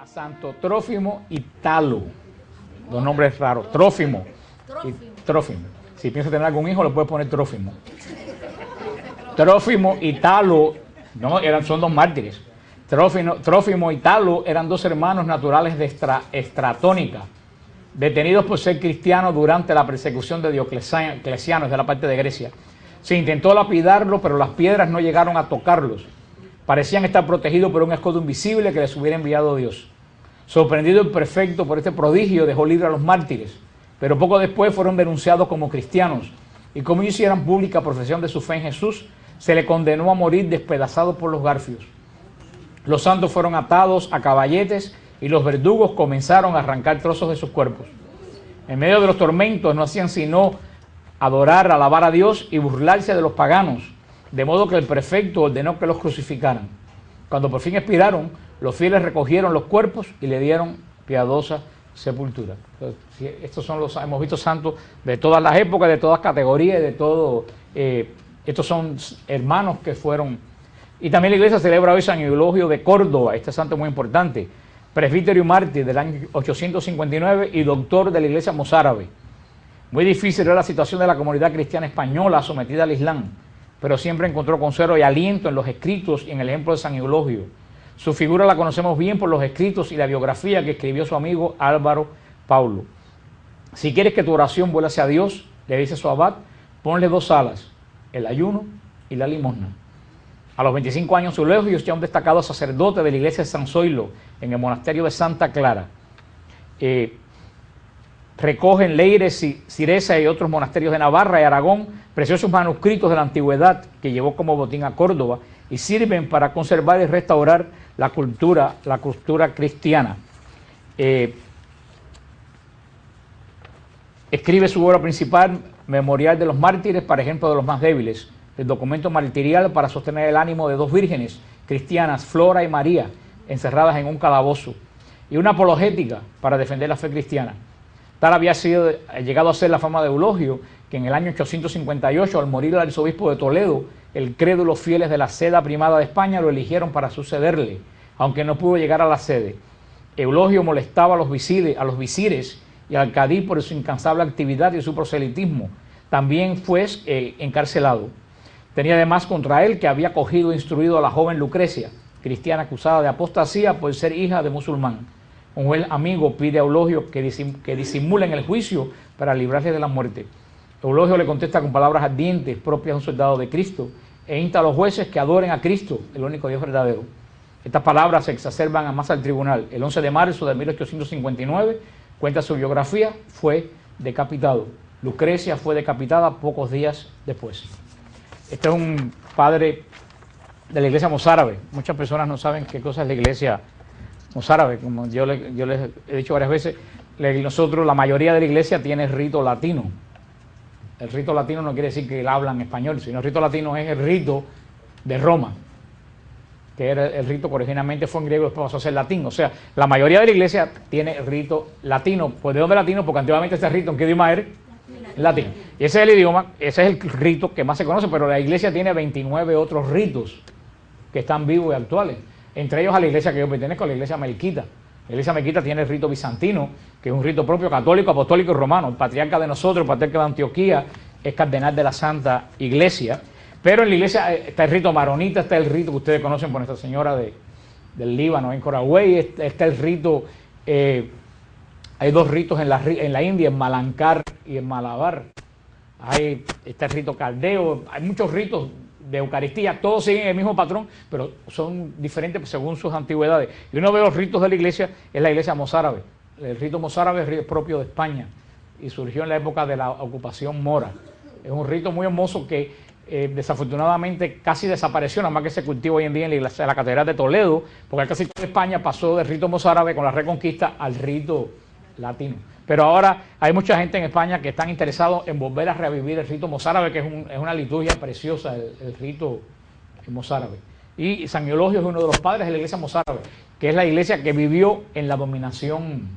a Santo Trófimo y Talo. Dos nombres raros, Trófimo y Trófimo. Si piensas tener algún hijo, le puedes poner Trófimo. Trófimo y Talo, no, son dos mártires. Trófimo y Talo eran dos hermanos naturales de Estratónica, detenidos por ser cristianos durante la persecución de Diocleciano, de la parte de Grecia. Se intentó lapidarlo, pero las piedras no llegaron a tocarlos. Parecían estar protegidos por un escudo invisible que les hubiera enviado Dios. Sorprendido el prefecto por este prodigio, dejó libre a los mártires, pero poco después fueron denunciados como cristianos, y como ellos hicieran pública profesión de su fe en Jesús, se le condenó a morir despedazados por los garfios. Los santos fueron atados a caballetes y los verdugos comenzaron a arrancar trozos de sus cuerpos. En medio de los tormentos no hacían sino adorar, alabar a Dios y burlarse de los paganos, de modo que el prefecto ordenó que los crucificaran. Cuando por fin expiraron, los fieles recogieron los cuerpos y le dieron piadosa sepultura. Entonces, estos son los, hemos visto santos de todas las épocas, de todas categorías, de todo. Estos son hermanos que fueron. Y también la iglesia celebra hoy San Eulogio de Córdoba. Este santo es muy importante, presbítero y mártir del año 859 y doctor de la iglesia mozárabe. Muy difícil era la situación de la comunidad cristiana española sometida al Islam, pero siempre encontró consuelo y aliento en los escritos y en el ejemplo de San Eulogio. Su figura la conocemos bien por los escritos y la biografía que escribió su amigo Álvaro Paulo. Si quieres que tu oración vuele hacia Dios, le dice su abad, ponle dos alas, el ayuno y la limosna. A los 25 años, Eulogio es ya un destacado sacerdote de la iglesia de San Zoilo, en el monasterio de Santa Clara. Recoge en Leire, Ciresa y otros monasterios de Navarra y Aragón preciosos manuscritos de la antigüedad que llevó como botín a Córdoba y sirven para conservar y restaurar la cultura cristiana. Escribe su obra principal, Memorial de los Mártires, para ejemplo de los más débiles, el documento martirial para sostener el ánimo de dos vírgenes cristianas, Flora y María, encerradas en un calabozo, y una apologética para defender la fe cristiana. Tal había llegado a ser la fama de Eulogio, que en el año 858, al morir el arzobispo de Toledo, el crédulos fieles de la Seda Primada de España lo eligieron para sucederle, aunque no pudo llegar a la sede. Eulogio molestaba a los visires y al cadí por su incansable actividad y su proselitismo. También fue encarcelado. Tenía además contra él que había cogido e instruido a la joven Lucrecia, cristiana acusada de apostasía por ser hija de musulmán. Un juez amigo pide a Eulogio que disimulen el juicio para librarle de la muerte. Eulogio le contesta con palabras ardientes propias de un soldado de Cristo e insta a los jueces que adoren a Cristo, el único Dios verdadero. Estas palabras se exacerban a más al tribunal. El 11 de marzo de 1859, cuenta su biografía, fue decapitado. Lucrecia fue decapitada pocos días después. Este es un padre de la iglesia mozárabe. Muchas personas no saben qué cosa es la iglesia mozárabe. Como yo les he dicho varias veces, nosotros, la mayoría de la iglesia tiene rito latino. El rito latino no quiere decir que hablan español, sino el rito latino es el rito de Roma, que era el rito que originalmente fue en griego y después pasó a ser latín. O sea, la mayoría de la iglesia tiene rito latino. Pues ¿de dónde latino? Porque antiguamente ese rito, ¿en qué idioma era? Latín. Y ese es el idioma, ese es el rito que más se conoce, pero la iglesia tiene 29 otros ritos que están vivos y actuales. Entre ellos a la iglesia que yo pertenezco, la iglesia melquita. La iglesia melquita tiene el rito bizantino, que es un rito propio católico, apostólico y romano. El patriarca de nosotros, el patriarca de Antioquía, es cardenal de la Santa Iglesia. Pero en la iglesia está el rito maronita, está el rito que ustedes conocen por Nuestra Señora del Líbano, en Coragüey, está el rito, hay dos ritos en la India, en Malankar y en Malabar. Está el rito caldeo, hay muchos ritos de Eucaristía, todos siguen el mismo patrón, pero son diferentes según sus antigüedades. Y uno de los ritos de la iglesia es la iglesia mozárabe. El rito mozárabe es propio de España y surgió en la época de la ocupación mora. Es un rito muy hermoso que desafortunadamente casi desapareció, nada más que se cultiva hoy en día en la Catedral de Toledo, porque casi toda España pasó del rito mozárabe con la Reconquista al rito latino. Pero ahora hay mucha gente en España que están interesados en volver a revivir el rito mozárabe, que es una liturgia preciosa, el rito mozárabe. Y San Eulogio es uno de los padres de la iglesia mozárabe, que es la iglesia que vivió en la dominación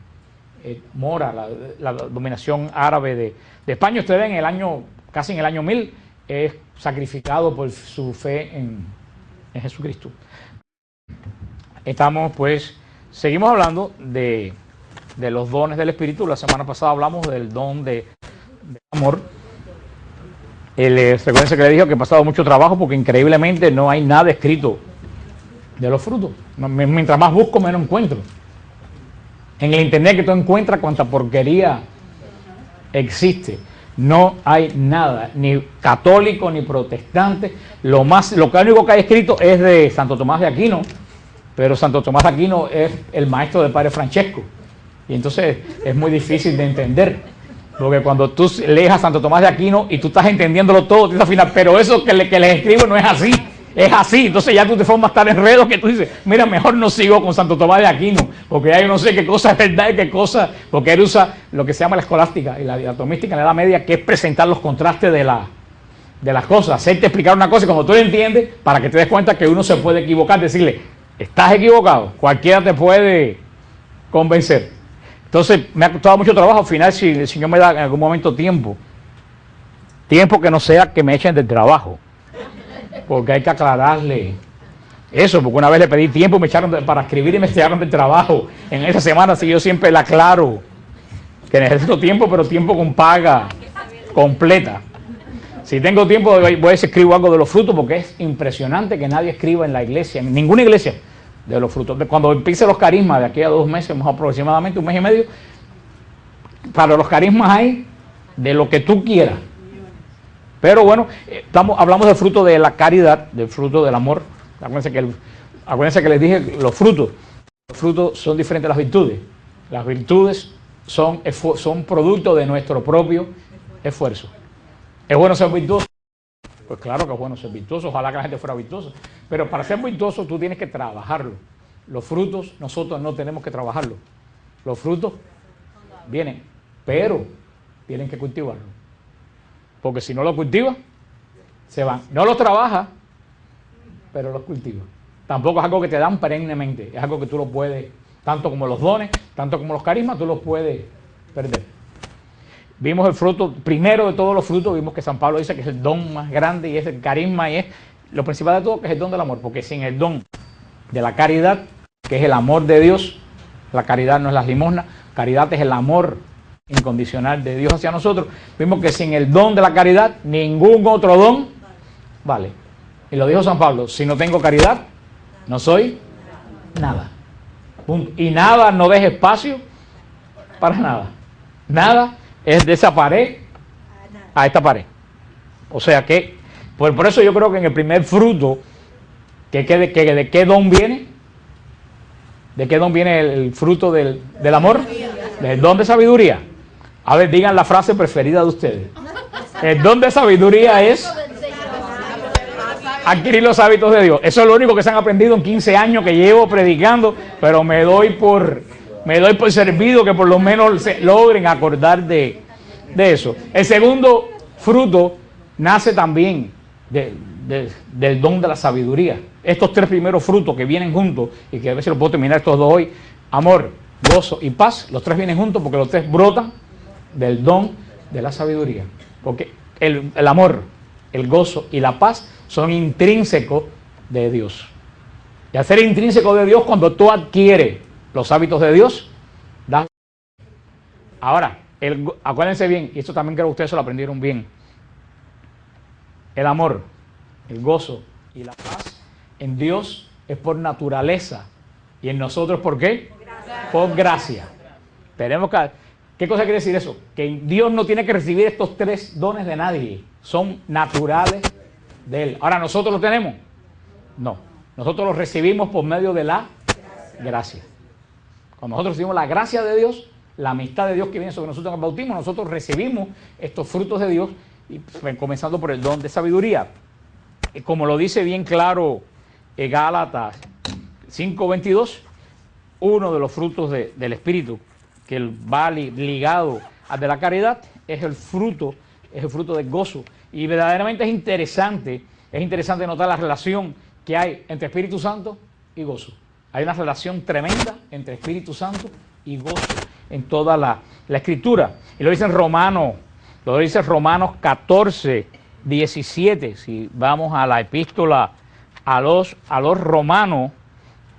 mora, la dominación árabe de España. Ustedes ven casi en el año 1000, es sacrificado por su fe en Jesucristo. Estamos pues seguimos hablando de los dones del Espíritu. La semana pasada hablamos del don de amor. Recuerden que le dijo que he pasado mucho trabajo porque increíblemente no hay nada escrito de los frutos. Mientras más busco, menos encuentro. En el internet que tú encuentras cuánta porquería existe. No hay nada, ni católico ni protestante. Lo único que hay escrito es de Santo Tomás de Aquino, pero Santo Tomás de Aquino es el maestro del Padre Francesco. Y entonces es muy difícil de entender. Porque cuando tú lees a Santo Tomás de Aquino y tú estás entendiéndolo todo, tú al final, pero eso que les escribo no es así. Es así, entonces ya tú te formas tan enredo que tú dices, mira, mejor no sigo con Santo Tomás de Aquino, porque ya yo no sé qué cosa es verdad y qué cosa, porque él usa lo que se llama la escolástica y la diatomística en la Edad Media, que es presentar los contrastes de las cosas, hacerte explicar una cosa y cuando tú lo entiendes, para que te des cuenta que uno se puede equivocar, decirle, estás equivocado, cualquiera te puede convencer. Entonces me ha costado mucho trabajo, al final si el Señor me da en algún momento tiempo que no sea que me echen del trabajo. Porque hay que aclararle eso, porque una vez le pedí tiempo me echaron para escribir y me echaron del trabajo. En esa semana sí yo siempre le aclaro que necesito tiempo, pero tiempo con paga completa. Si tengo tiempo voy a escribir algo de los frutos, porque es impresionante que nadie escriba en la iglesia, en ninguna iglesia, de los frutos. Cuando empiece los carismas, de aquí a 2 meses, más aproximadamente 1 mes y medio, para los carismas hay de lo que tú quieras. Pero bueno, hablamos del fruto de la caridad, del fruto del amor. Acuérdense que les dije los frutos. Los frutos son diferentes a las virtudes. Las virtudes son producto de nuestro propio esfuerzo. ¿Es bueno ser virtuoso? Pues claro que es bueno ser virtuoso. Ojalá que la gente fuera virtuosa. Pero para ser virtuoso tú tienes que trabajarlo. Los frutos nosotros no tenemos que trabajarlo. Los frutos vienen, pero tienen que cultivarlos. Porque si no lo cultiva, se van. No los trabaja, pero los cultiva. Tampoco es algo que te dan perennemente. Es algo que tú lo puedes, tanto como los dones, tanto como los carismas, tú los puedes perder. Vimos el fruto, primero de todos los frutos, vimos que San Pablo dice que es el don más grande y es el carisma y es lo principal de todo, que es el don del amor. Porque sin el don de la caridad, que es el amor de Dios, la caridad no es las limosnas, caridad es el amor incondicional de Dios hacia nosotros. Vimos que sin el don de la caridad, ningún otro don vale. Y lo dijo San Pablo, si no tengo caridad, no soy nada. Punto. Y nada no deja espacio para nada. Nada es de esa pared a esta pared. O sea que, por eso yo creo que en el primer fruto, ¿de qué don viene? ¿De qué don viene el fruto del amor? Del don de sabiduría. A ver, digan la frase preferida de ustedes. El don de sabiduría es adquirir los hábitos de Dios. Eso es lo único que se han aprendido en 15 años que llevo predicando, pero me doy por servido que por lo menos se logren acordar de eso. El segundo fruto nace también del don de la sabiduría. Estos 3 primeros frutos que vienen juntos, y que a ver si lo puedo terminar estos 2 hoy, amor, gozo y paz, los 3 vienen juntos porque los 3 brotan del don de la sabiduría. Porque el amor, el gozo y la paz son intrínsecos de Dios. Y al ser intrínseco de Dios, cuando tú adquieres los hábitos de Dios, das. Ahora, acuérdense bien, y esto también creo que ustedes se lo aprendieron bien, el amor, el gozo y la paz en Dios es por naturaleza. ¿Y en nosotros por qué? Por gracia. Tenemos que... ¿Qué cosa quiere decir eso? Que Dios no tiene que recibir estos 3 dones de nadie. Son naturales de Él. Ahora, ¿nosotros los tenemos? No. Nosotros los recibimos por medio de la gracia. Cuando nosotros recibimos la gracia de Dios, la amistad de Dios que viene sobre nosotros en el bautismo, nosotros recibimos estos frutos de Dios, y comenzando por el don de sabiduría. Como lo dice bien claro Gálatas 5:22, uno de los frutos del Espíritu que va ligado al de la caridad es el fruto del gozo. Y verdaderamente es interesante notar la relación que hay entre Espíritu Santo y gozo. Hay una relación tremenda entre Espíritu Santo y gozo en toda la Escritura. Y lo dice en Romanos 14:17. Si vamos a la epístola a los Romanos,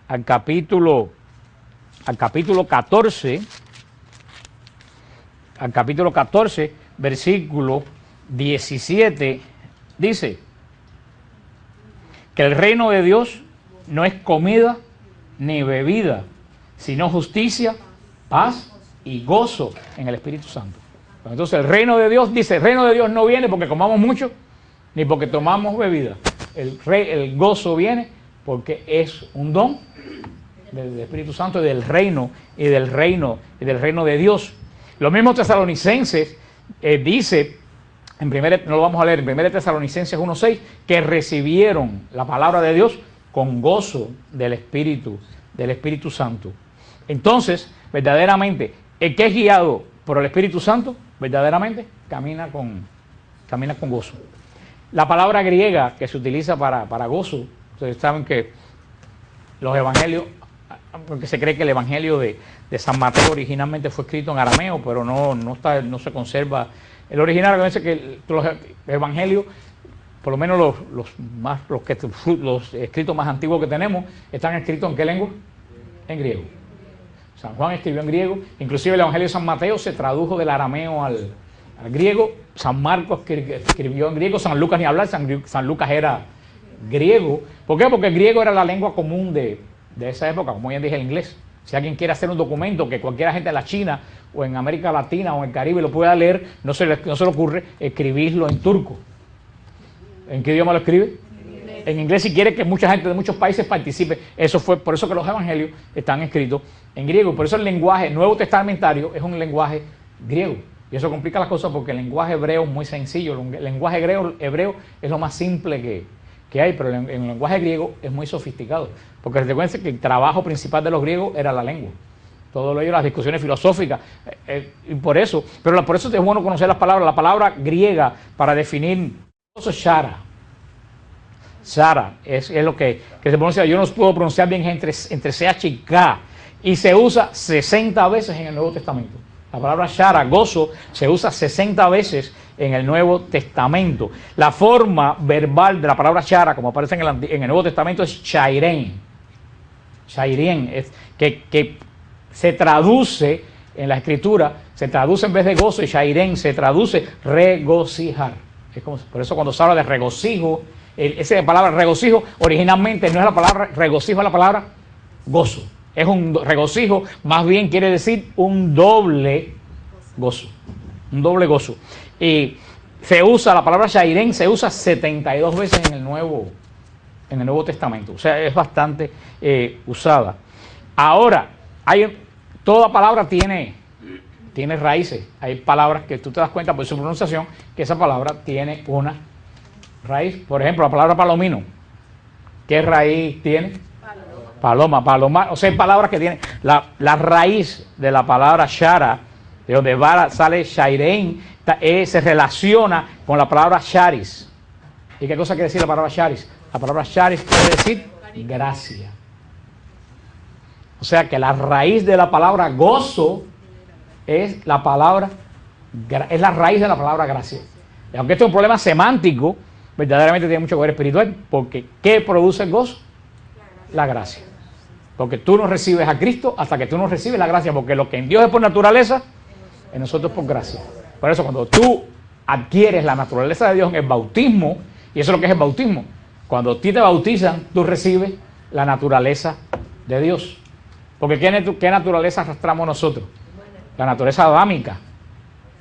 al capítulo al capítulo 14, versículo 17, dice que el reino de Dios no es comida ni bebida, sino justicia, paz y gozo en el Espíritu Santo. Entonces el reino de Dios, dice, el reino de Dios no viene porque comamos mucho, ni porque tomamos bebida. El gozo viene porque es un don del Espíritu Santo y del reino de Dios. Los mismos tesalonicenses dice, no lo vamos a leer, en 1 Tesalonicenses 1:6, que recibieron la palabra de Dios con gozo del Espíritu Santo. Entonces, verdaderamente, el que es guiado por el Espíritu Santo, verdaderamente camina con gozo. La palabra griega que se utiliza para gozo, ustedes saben que los evangelios, porque se cree que el evangelio de San Mateo originalmente fue escrito en arameo, pero no se conserva el original. A veces que los evangelios, por lo menos los escritos más antiguos que tenemos, están escritos ¿en qué lengua? En griego. San Juan escribió en griego, inclusive el evangelio de San Mateo se tradujo del arameo al griego. San Marcos escribió en griego, San Lucas ni hablar, San Lucas era griego. ¿Por qué? Porque el griego era la lengua común de esa época, como ya dije, el inglés. Si alguien quiere hacer un documento que cualquier gente de la China o en América Latina o en el Caribe lo pueda leer, no se le ocurre escribirlo en turco. ¿En qué idioma lo escribe? En inglés, si quiere que mucha gente de muchos países participe. Eso fue por eso que los evangelios están escritos en griego. Por eso el lenguaje nuevo testamentario es un lenguaje griego. Y eso complica las cosas porque el lenguaje hebreo es muy sencillo. El lenguaje hebreo es lo más simple que hay, pero en el lenguaje griego es muy sofisticado. Porque recuerden que el trabajo principal de los griegos era la lengua. Todo lo ello, las discusiones filosóficas. Y por eso es bueno conocer las palabras. La palabra griega para definir eso es shara. Shara es lo que se pronuncia. Yo no puedo pronunciar bien entre CH y K. Y se usa 60 veces en el Nuevo Testamento. La palabra shara, gozo, se usa 60 veces en el Nuevo Testamento. La forma verbal de la palabra shara, como aparece en el Nuevo Testamento, es shairén. Shairén, es que se traduce en la Escritura, se traduce en vez de gozo, y shairén se traduce regocijar. Es como, por eso cuando se habla de regocijo, esa palabra regocijo originalmente no es la palabra regocijo, es la palabra gozo. Es un regocijo, más bien quiere decir un doble gozo. Un doble gozo. Y se usa, la palabra shairén se usa 72 veces en el Nuevo Testamento. O sea, es bastante usada. Ahora, toda palabra tiene raíces. Hay palabras que tú te das cuenta por su pronunciación que esa palabra tiene una raíz. Por ejemplo, la palabra palomino. ¿Qué raíz tiene? Paloma, o sea, hay palabras que tienen la raíz de la palabra shara, de donde sale shairén, se relaciona con la palabra charis. ¿Y qué cosa quiere decir la palabra charis? La palabra charis quiere decir gracia. O sea que la raíz de la palabra gozo es la raíz de la palabra gracia. Y aunque esto es un problema semántico, verdaderamente tiene mucho que ver espiritual, porque ¿qué produce el gozo? La gracia. Porque tú no recibes a Cristo hasta que tú no recibes la gracia, porque lo que en Dios es por naturaleza, en nosotros es por gracia. Por eso cuando tú adquieres la naturaleza de Dios en el bautismo, y eso es lo que es el bautismo, cuando a ti te bautizan, tú recibes la naturaleza de Dios. Porque ¿qué naturaleza arrastramos nosotros? La naturaleza adámica.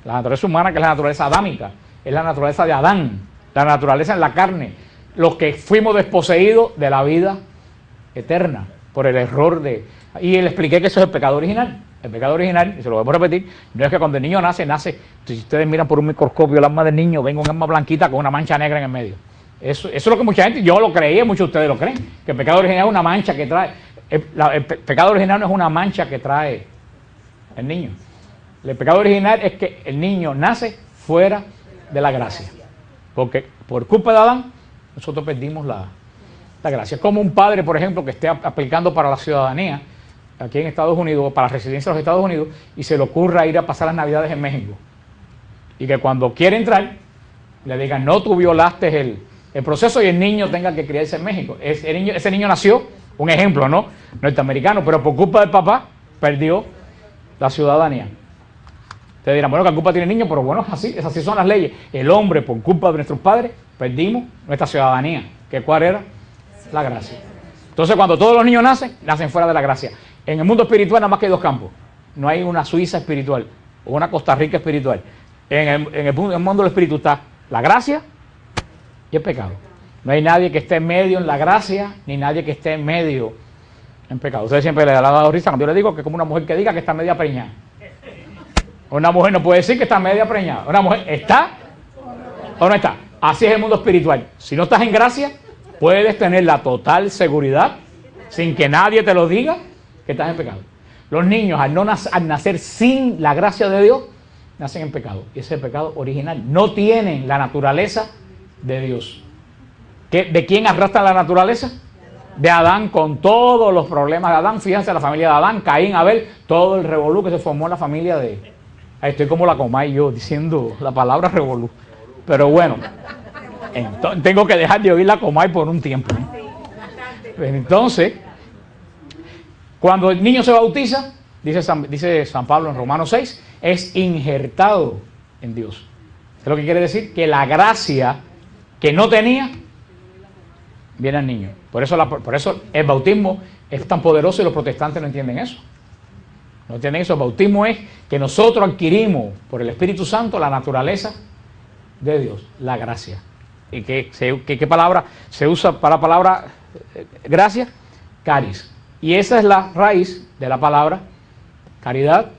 La naturaleza humana, que es la naturaleza adámica, es la naturaleza de Adán, la naturaleza en la carne, los que fuimos desposeídos de la vida eterna por el error y le expliqué que eso es el pecado original. El pecado original, y se lo voy a repetir, no es que cuando el niño nace, si ustedes miran por un microscopio el alma del niño, venga un alma blanquita con una mancha negra en el medio. Eso es lo que mucha gente, yo lo creía, muchos de ustedes lo creen, que el pecado original es una mancha que trae. El pecado original no es una mancha que trae el niño. El pecado original es que el niño nace fuera de la gracia. Porque por culpa de Adán, nosotros perdimos la gracia. Es como un padre, por ejemplo, que esté aplicando para la ciudadanía aquí en Estados Unidos, para la residencia de los Estados Unidos, y se le ocurra ir a pasar las Navidades en México. Y que cuando quiere entrar, le digan, no, tú violaste el proceso y el niño tenga que criarse en México. Ese niño nació, un ejemplo, ¿no? Norteamericano, pero por culpa del papá, perdió la ciudadanía. Ustedes dirán, bueno, ¿qué culpa tiene el niño? Pero bueno, así son las leyes. El hombre, por culpa de nuestros padres, perdimos nuestra ciudadanía. ¿Que cuál era? La gracia. Entonces, cuando todos los niños nacen fuera de la gracia. En el mundo espiritual nada más que hay dos campos. No hay una Suiza espiritual o una Costa Rica espiritual. En el mundo del espíritu está la gracia y el pecado. No hay nadie que esté en medio en la gracia, ni nadie que esté en medio en pecado. Ustedes siempre le han dado risa cuando yo le digo que es como una mujer que diga que está media preñada. Una mujer no puede decir que está media preñada. Una mujer está o no está. Así es el mundo espiritual. Si no estás en gracia, puedes tener la total seguridad, sin que nadie te lo diga, que estás en pecado. Los niños, al nacer sin la gracia de Dios, nacen en pecado. Y ese es el pecado original. No tienen la naturaleza de Dios. ¿De quién arrastra la naturaleza? De Adán, con todos los problemas de Adán. Fíjense, la familia de Adán, Caín, Abel, todo el revolú que se formó en la familia de... Ahí estoy como la Comay yo, diciendo la palabra revolú. Pero bueno, tengo que dejar de oír la Comay por un tiempo. Entonces, cuando el niño se bautiza, dice San Pablo en Romanos 6, es injertado en Dios. ¿Es lo que quiere decir? Que la gracia que no tenía, viene al niño. Por eso el bautismo es tan poderoso y los protestantes no entienden eso. No entienden eso. El bautismo es que nosotros adquirimos por el Espíritu Santo la naturaleza de Dios, la gracia. ¿Y qué palabra se usa para la palabra gracia? Caris. Y esa es la raíz de la palabra caridad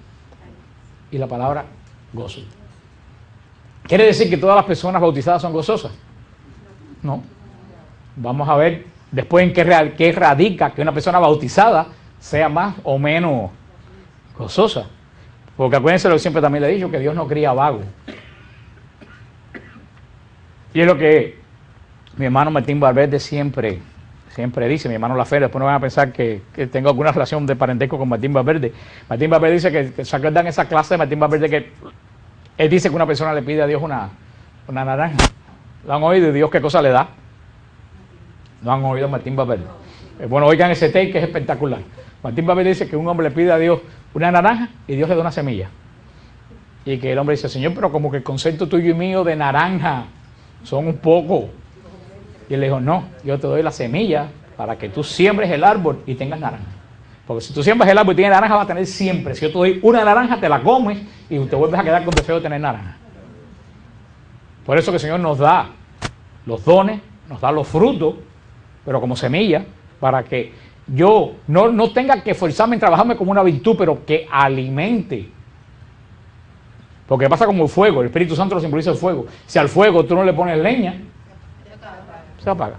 y la palabra gozo. ¿Quiere decir que todas las personas bautizadas son gozosas? No. Vamos a ver después en qué radica que una persona bautizada sea más o menos gozosa. Porque acuérdense lo que siempre también le he dicho, que Dios no cría vago. Y es lo que mi hermano Martín Valverde siempre dice, mi hermano Lafer, después no van a pensar que tengo alguna relación de parentesco con Martín Valverde. Martín Valverde dice que se acuerdan esa clase de Martín Valverde que él dice que una persona le pide a Dios una naranja. ¿Lo han oído? ¿Y Dios qué cosa le da? No han oído a Martín Valverde. Bueno, oigan ese take que es espectacular. Martín Valverde dice que un hombre le pide a Dios una naranja y Dios le da una semilla. Y que el hombre dice, Señor, pero como que el concepto tuyo y mío de naranja son un poco. Y él le dijo, no, yo te doy la semilla para que tú siembres el árbol y tengas naranja. Porque si tú siembras el árbol y tienes naranja, vas a tener siempre. Si yo te doy una naranja, te la comes y te vuelves a quedar con deseo de tener naranja. Por eso que el Señor nos da los dones, nos da los frutos, pero como semilla, para que yo no tenga que esforzarme en trabajarme como una virtud, pero que alimente. Porque pasa como el fuego, el Espíritu Santo lo simboliza el fuego. Si al fuego tú no le pones leña, se apaga.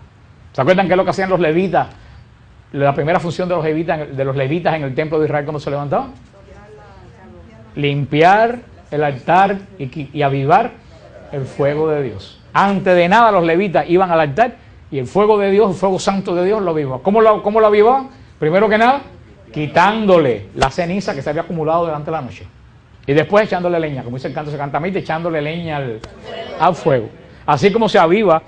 ¿Se acuerdan qué es lo que hacían los levitas? La primera función de los levitas en el templo de Israel, ¿cómo se levantaban? Limpiar el altar y avivar el fuego de Dios. Antes de nada los levitas iban al altar y el fuego de Dios, el fuego santo de Dios lo avivaban. ¿Cómo lo avivaban? Primero que nada, quitándole la ceniza que se había acumulado durante la noche. Y después echándole leña, como dice el canto, se canta mita, echándole leña al fuego. Así como se aviva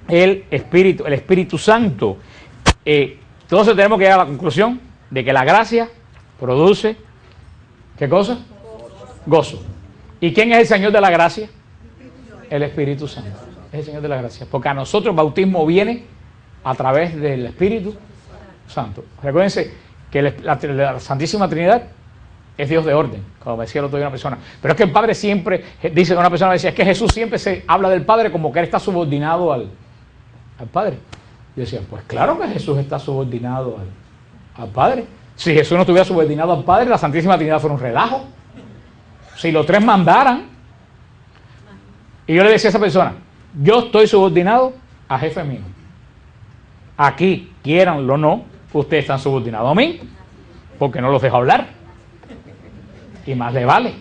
el Espíritu Santo. Entonces tenemos que llegar a la conclusión de que la gracia produce, ¿qué cosa? Gozo. ¿Y quién es el Señor de la gracia? El Espíritu Santo. Es el Señor de la gracia. Porque a nosotros el bautismo viene a través del Espíritu Santo. Recuérdense que la Santísima Trinidad es Dios de orden, como me decía el otro día una persona. Pero es que el Padre siempre, dice una persona, decía, es que Jesús siempre se habla del Padre como que Él está subordinado al Padre. Yo decía, pues claro que Jesús está subordinado al Padre. Si Jesús no estuviera subordinado al Padre, la Santísima Trinidad fuera un relajo. Si los tres mandaran, y yo le decía a esa persona, yo estoy subordinado a jefe mío. Aquí, quieranlo o no, ustedes están subordinados a mí, porque no los dejo hablar. Y más le vale.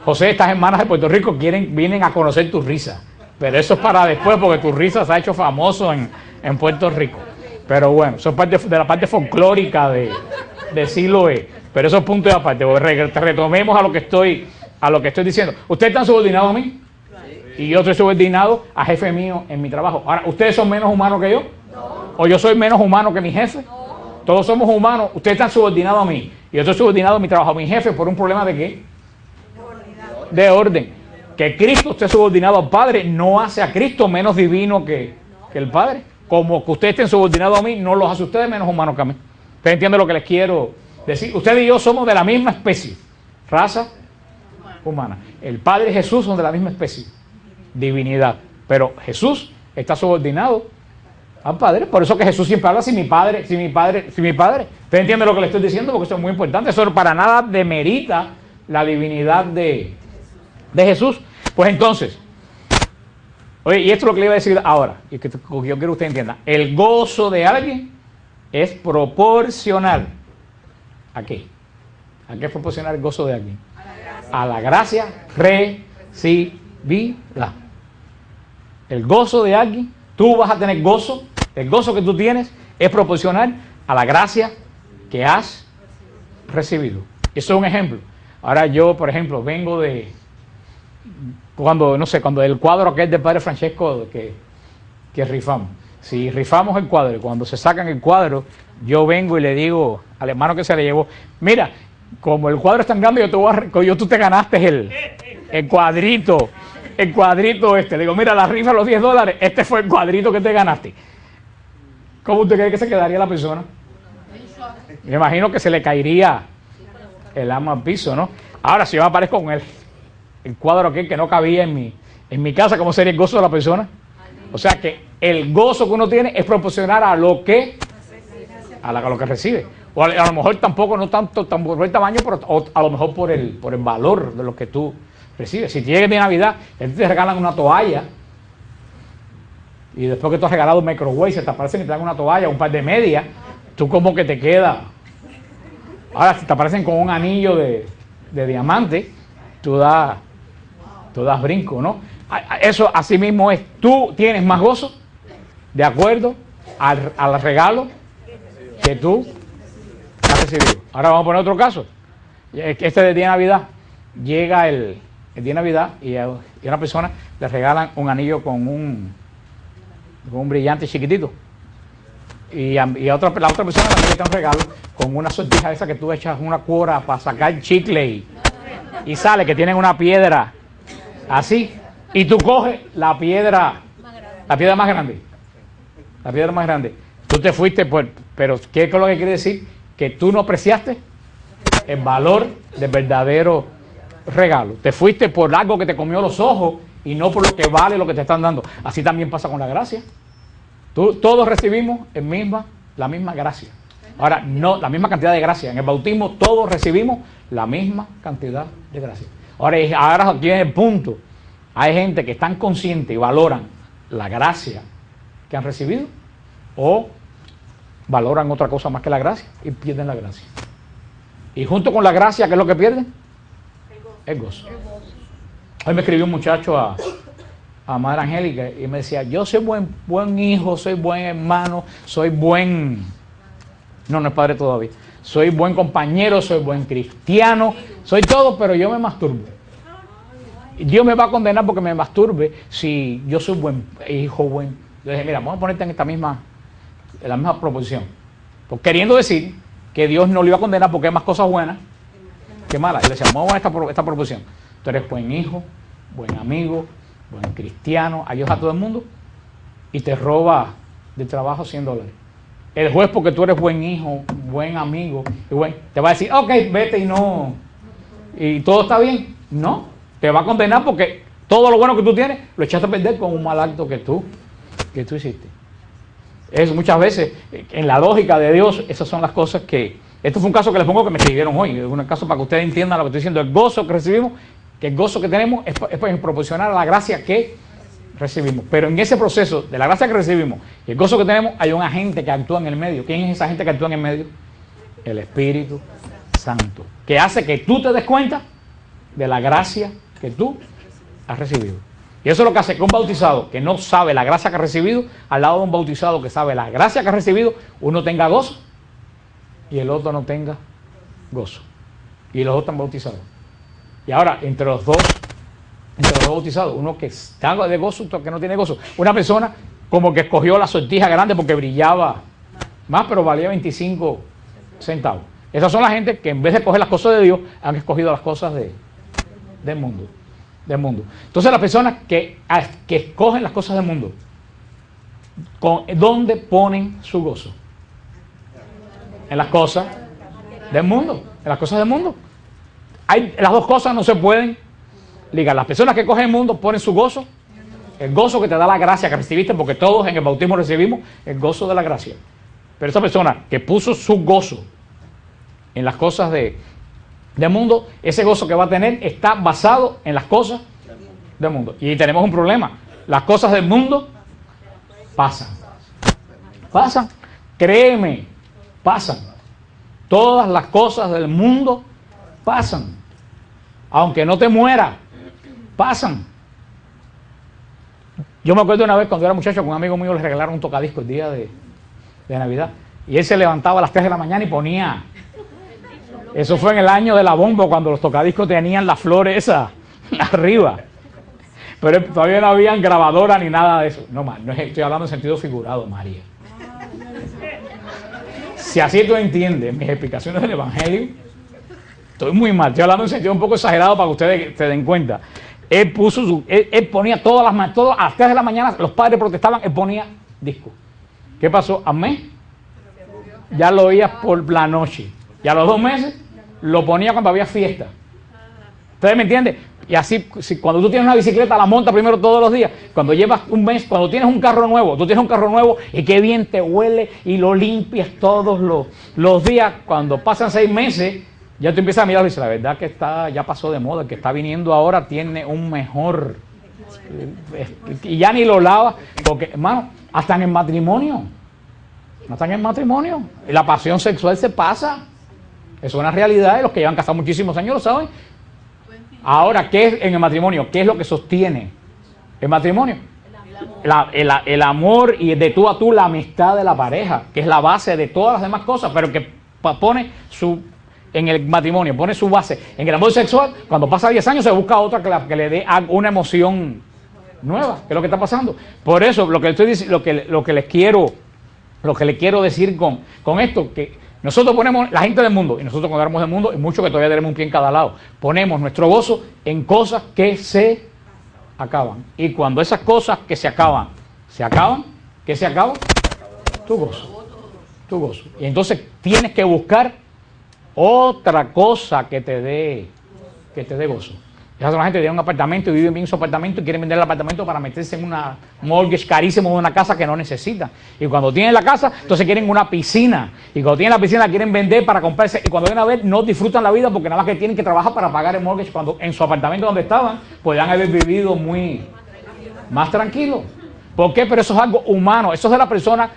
José, estas hermanas de Puerto Rico vienen a conocer tu risa. Pero eso es para después, porque tu risa se ha hecho famoso en Puerto Rico. Pero bueno, eso es parte de la parte folclórica de Siloé. Pero eso es punto de aparte. Retomemos a lo que estoy diciendo. ¿Ustedes están subordinados a mí? Y yo estoy subordinado a jefe mío en mi trabajo. Ahora, ¿ustedes son menos humanos que yo? ¿O yo soy menos humano que mi jefe? Todos somos humanos. Ustedes están subordinados a mí. Y yo estoy subordinado a mi trabajo, a mi jefe, por un problema de ¿qué? De orden. Que Cristo esté subordinado al Padre no hace a Cristo menos divino que el Padre. Como que ustedes estén subordinados a mí, no los hace a ustedes menos humanos que a mí. ¿Ustedes entienden lo que les quiero decir? Ustedes y yo somos de la misma especie. Raza humana. El Padre y Jesús son de la misma especie. Divinidad. Pero Jesús está subordinado al Padre. Por eso que Jesús siempre habla si mi Padre. ¿Ustedes entienden lo que le estoy diciendo? Porque eso es muy importante. Eso para nada demerita la divinidad de Jesús. Pues entonces, oye, y esto es lo que le iba a decir ahora, y que yo quiero que usted entienda. El gozo de alguien es proporcional. ¿A qué? ¿A qué es proporcional el gozo de alguien? A la gracia recibida. El gozo de alguien, tú vas a tener gozo. El gozo que tú tienes es proporcional a la gracia que has recibido. Eso es un ejemplo. Ahora yo, por ejemplo, vengo de cuando el cuadro aquel del padre Francesco que rifamos. Si rifamos el cuadro y cuando se sacan el cuadro, yo vengo y le digo al hermano que se le llevó, mira, como el cuadro es tan grande, tú te ganaste el cuadrito este. Le digo, mira, la rifa los $10, este fue el cuadrito que te ganaste. ¿Cómo usted cree que se quedaría la persona? Me imagino que se le caería el alma al piso, ¿no? Ahora, si yo me aparezco con el cuadro aquel que no cabía en mi casa, ¿cómo sería el gozo de la persona? O sea que el gozo que uno tiene es proporcional a lo que recibe. O a lo mejor tampoco, no tanto por el tamaño, pero a lo mejor por el valor de lo que tú recibes. Si te llega de Navidad, te regalan una toalla, y después que tú has regalado un microwave, se te aparecen y te dan una toalla, un par de medias, tú como que te queda. Ahora, si te aparecen con un anillo de diamante, tú das brinco, ¿no? Eso así mismo es. Tú tienes más gozo de acuerdo al regalo que tú has recibido. Ahora vamos a poner otro caso. Este del día de Navidad. Llega el día de Navidad y a una persona le regalan un anillo con un brillante chiquitito. Y la otra persona le da un regalo con una sortija esa que tú echas una cuora para sacar chicle y sale que tienen una piedra así. Y tú coges la piedra más grande. La piedra más grande. Tú te fuiste pero ¿qué es lo que quiere decir? Que tú no apreciaste el valor del verdadero regalo. Te fuiste por algo que te comió los ojos y no por lo que vale lo que te están dando. Así también pasa con la gracia. Todos recibimos la misma gracia. Ahora, no la misma cantidad de gracia. En el bautismo todos recibimos la misma cantidad de gracia. Ahora aquí es el punto. Hay gente que están conscientes y valoran la gracia que han recibido o valoran otra cosa más que la gracia y pierden la gracia. Y junto con la gracia, ¿qué es lo que pierden? El gozo. Hoy me escribió un muchacho a Madre Angélica y me decía, yo soy buen hijo, soy buen hermano, soy buen... No es padre todavía. Soy buen compañero, soy buen cristiano, soy todo, pero yo me masturbo. Dios me va a condenar porque me masturbe si yo soy buen hijo, buen... Yo dije, mira, vamos a ponerte en la misma proposición. Pues queriendo decir que Dios no le iba a condenar porque hay más cosas buenas que malas. Yo le decía, vamos a poner esta proposición. Tú eres buen hijo, buen amigo, buen cristiano, ayudas a todo el mundo y te roba del trabajo $100. El juez, porque tú eres buen hijo, buen amigo, te va a decir, ok, vete y todo está bien. No, te va a condenar porque todo lo bueno que tú tienes lo echaste a perder con un mal acto que tú hiciste. Muchas veces, en la lógica de Dios, esas son las cosas que... Esto fue un caso que les pongo que me escribieron hoy. Es un caso para que ustedes entiendan lo que estoy diciendo. El gozo que recibimos, que el gozo que tenemos es proporcional a la gracia que recibimos. Pero en ese proceso de la gracia que recibimos y el gozo que tenemos, hay un agente que actúa en el medio. ¿Quién es esa gente que actúa en el medio? El Espíritu Santo. Que hace que tú te des cuenta de la gracia que tú has recibido. Y eso es lo que hace que un bautizado que no sabe la gracia que ha recibido, al lado de un bautizado que sabe la gracia que ha recibido, uno tenga gozo y el otro no tenga gozo. Y los dos están bautizados. Y ahora, entre los dos bautizados, uno que está de gozo, otro que no tiene gozo. Una persona como que escogió la sortija grande porque brillaba más, pero valía 25 centavos. Esas son la gente que en vez de coger las cosas de Dios, han escogido las cosas del mundo. Entonces las personas que escogen las cosas del mundo, ¿dónde ponen su gozo? En las cosas del mundo. En las cosas del mundo. Las dos cosas no se pueden ligar. Las personas que cogen el mundo ponen su gozo, el gozo que te da la gracia que recibiste, porque todos en el bautismo recibimos el gozo de la gracia. Pero esa persona que puso su gozo en las cosas del mundo, ese gozo que va a tener está basado en las cosas del mundo. Y tenemos un problema. Las cosas del mundo pasan. Pasan. Créeme, pasan. Todas las cosas del mundo pasan. Aunque no te mueras, pasan. Yo me acuerdo una vez cuando era muchacho, con un amigo mío le regalaron un tocadisco el día de Navidad. Y él se levantaba a las 3 de la mañana y ponía... Eso fue en el año de la bomba, cuando los tocadiscos tenían las flores esas arriba. Pero todavía no habían grabadora ni nada de eso. No, estoy hablando en sentido figurado, María. Si así tú entiendes mis explicaciones del Evangelio, estoy muy mal. Estoy hablando en sentido un poco exagerado para que ustedes se den cuenta. Él ponía todas a las 3 de la mañana, los padres protestaban, él ponía disco. ¿Qué pasó? Al mes ya lo oías por la noche. Y a los 2 meses lo ponía cuando había fiesta. ¿Ustedes me entienden? Y así, cuando tú tienes una bicicleta, la montas primero todos los días. Cuando llevas un mes, cuando tienes un carro nuevo, tú tienes un carro nuevo y qué bien te huele y lo limpias todos los días. Cuando pasan 6 meses, ya tú empiezas a mirarlo y dices, la verdad que ya pasó de moda. El que está viniendo ahora tiene un mejor... Y ya ni lo lavas, porque, hermano, hasta en el matrimonio. La pasión sexual se pasa. Es una realidad y los que llevan casados muchísimos años lo saben. Ahora, ¿qué es en el matrimonio? ¿Qué es lo que sostiene el matrimonio? El amor y de tú a tú la amistad de la pareja, que es la base de todas las demás cosas, pero que pone en el matrimonio, pone su base. En el amor sexual, cuando pasa 10 años se busca otra que le dé una emoción nueva, que es lo que está pasando. Por eso, lo que estoy diciendo, lo que les quiero decir con esto, que nosotros ponemos, la gente del mundo, y nosotros cuando éramos del mundo, y muchos que todavía tenemos un pie en cada lado, ponemos nuestro gozo en cosas que se acaban. Y cuando esas cosas que se acaban, ¿qué se acaba? Tu gozo. Y entonces tienes que buscar otra cosa que te dé gozo. Esa son la gente que tiene un apartamento y viven bien en su apartamento y quieren vender el apartamento para meterse en una mortgage carísimo de una casa que no necesitan. Y cuando tienen la casa, entonces quieren una piscina. Y cuando tienen la piscina la quieren vender para comprarse. Y cuando vienen a ver, no disfrutan la vida porque nada más que tienen que trabajar para pagar el mortgage cuando en su apartamento donde estaban, podrían haber vivido más tranquilos. ¿Por qué? Pero eso es algo humano. Eso es de la persona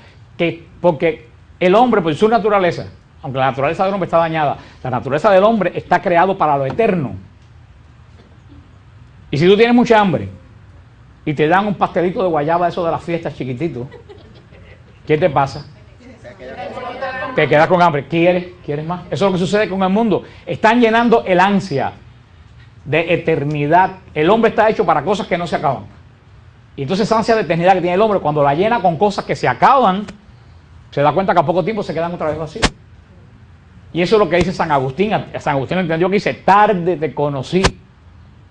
porque el hombre, por su naturaleza, aunque la naturaleza del hombre está dañada, la naturaleza del hombre está creado para lo eterno. Y si tú tienes mucha hambre y te dan un pastelito de guayaba, eso de las fiestas chiquitito, ¿qué te pasa? Te quedas con hambre. ¿Quieres más? Eso es lo que sucede con el mundo. Están llenando el ansia de eternidad. El hombre está hecho para cosas que no se acaban. Y entonces esa ansia de eternidad que tiene el hombre, cuando la llena con cosas que se acaban, se da cuenta que a poco tiempo se quedan otra vez vacíos. Y eso es lo que dice San Agustín. San Agustín entendió que dice, tarde te conocí,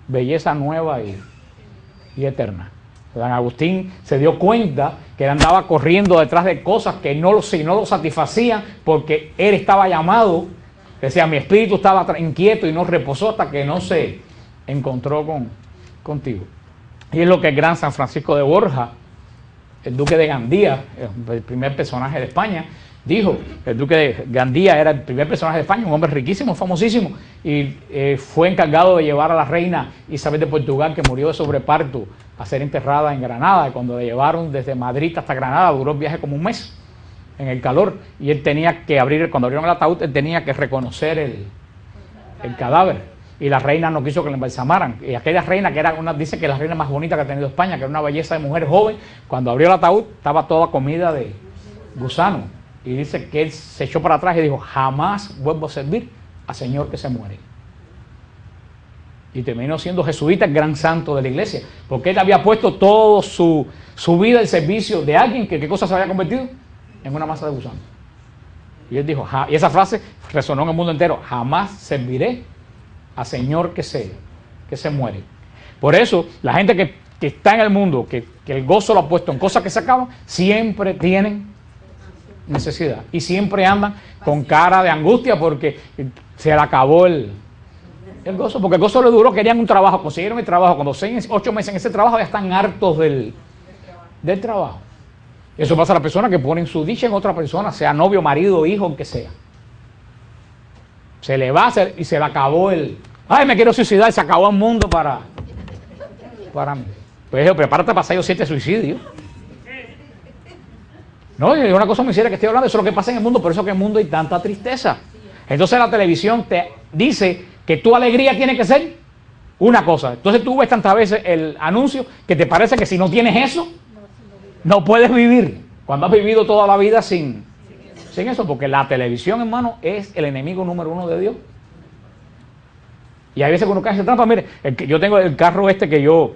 belleza nueva y eterna. San Agustín se dio cuenta que él andaba corriendo detrás de cosas que no lo satisfacían porque él estaba llamado, decía, mi espíritu estaba inquieto y no reposó hasta que no se encontró contigo. Y es lo que el gran San Francisco de Borja, el duque de Gandía, el primer personaje de España, dijo. El duque de Gandía era el primer personaje de España, un hombre riquísimo, famosísimo, y fue encargado de llevar a la reina Isabel de Portugal, que murió de sobreparto, a ser enterrada en Granada. Y cuando la llevaron desde Madrid hasta Granada, duró el viaje como un mes en el calor, y él tenía que cuando abrieron el ataúd, él tenía que reconocer el cadáver, y la reina no quiso que la embalsamaran. Y aquella reina, que era dice que la reina más bonita que ha tenido España, que era una belleza de mujer joven, cuando abrió el ataúd estaba toda comida de gusano. Y dice que él se echó para atrás y dijo, jamás vuelvo a servir a señor que se muere. Y terminó siendo jesuita, el gran santo de la iglesia, porque él había puesto toda su vida al servicio de alguien que ¿qué cosa se había convertido? En una masa de gusano. Y él dijo, y esa frase resonó en el mundo entero, jamás serviré a señor que se muere. Por eso, la gente que está en el mundo, que el gozo lo ha puesto en cosas que se acaban, siempre tienen necesidad. Y siempre andan con cara de angustia porque se le acabó el gozo. Porque el gozo le duró, querían un trabajo, consiguieron el trabajo. Cuando 8 meses en ese trabajo ya están hartos del trabajo. Eso pasa a las personas que ponen su dicha en otra persona, sea novio, marido, hijo, aunque sea. Se le va a hacer y se le acabó ay, me quiero suicidar, se acabó el mundo para mí. Pues prepárate para 6 o 7 suicidios. No, es una cosa muy seria que estoy hablando, eso es lo que pasa en el mundo, por eso que en el mundo hay tanta tristeza. Entonces la televisión te dice que tu alegría tiene que ser una cosa. Entonces tú ves tantas veces el anuncio que te parece que si no tienes eso, no puedes vivir. Cuando has vivido toda la vida sin eso, porque la televisión, hermano, es el enemigo número 1 de Dios. Y hay veces que uno cae en esa trampa. Mire, yo tengo el carro que yo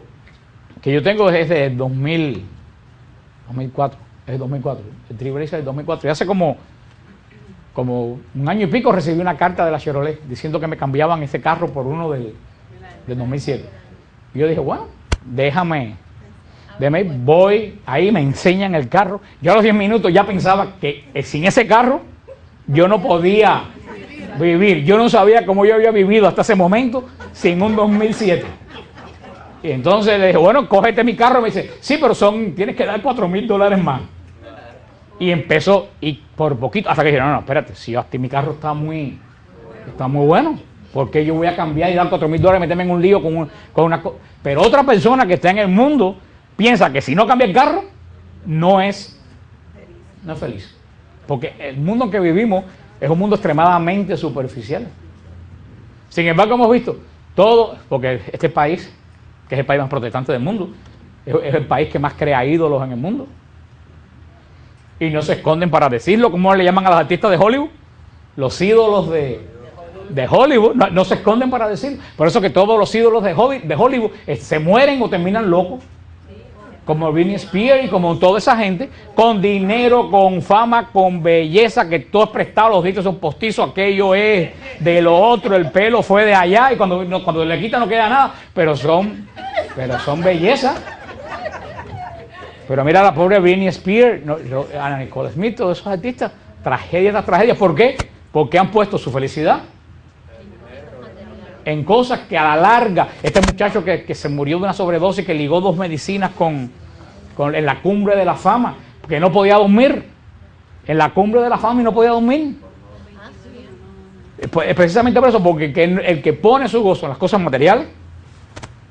tengo es de 2004, es 2004, el Trailblazer del 2004. Y hace como 1 año y pico recibí una carta de la Chevrolet diciendo que me cambiaban ese carro por uno del 2007. Y yo dije, bueno, déjame voy, ahí me enseñan el carro. Yo a los 10 minutos ya pensaba que sin ese carro yo no podía vivir. Yo no sabía cómo yo había vivido hasta ese momento sin un 2007. Y entonces le dije, bueno, cógete mi carro. Me dice, sí, pero tienes que dar $4,000 más. Y empezó, y por poquito, hasta que dije, no, espérate, si mi carro está muy bueno, ¿por qué yo voy a cambiar y dar $4,000 y meterme en un lío con una cosa? Pero otra persona que está en el mundo piensa que si no cambia el carro, no es feliz. Porque el mundo en que vivimos es un mundo extremadamente superficial. Sin embargo, hemos visto todo, porque este país, que es el país más protestante del mundo, es el país que más crea ídolos en el mundo. Y no se esconden para decirlo. ¿Cómo le llaman a los artistas de Hollywood? Los ídolos de Hollywood. No se esconden para decirlo. Por eso que todos los ídolos de Hollywood se mueren o terminan locos. Como Britney Spears y como toda esa gente, con dinero, con fama, con belleza, que todo es prestado, los dientes son postizos, aquello es de lo otro, el pelo fue de allá, y cuando le quitan no queda nada, pero son belleza. Pero mira la pobre Britney Spears, Anna Nicole Smith, todos esos artistas, tragedia tras tragedia. ¿Por qué? Porque han puesto su felicidad en cosas que a la larga, este muchacho que se murió de una sobredosis, que ligó 2 medicinas en la cumbre de la fama, que no podía dormir, en la cumbre de la fama y no podía dormir. Pues, precisamente por eso, porque el que pone su gozo en las cosas materiales,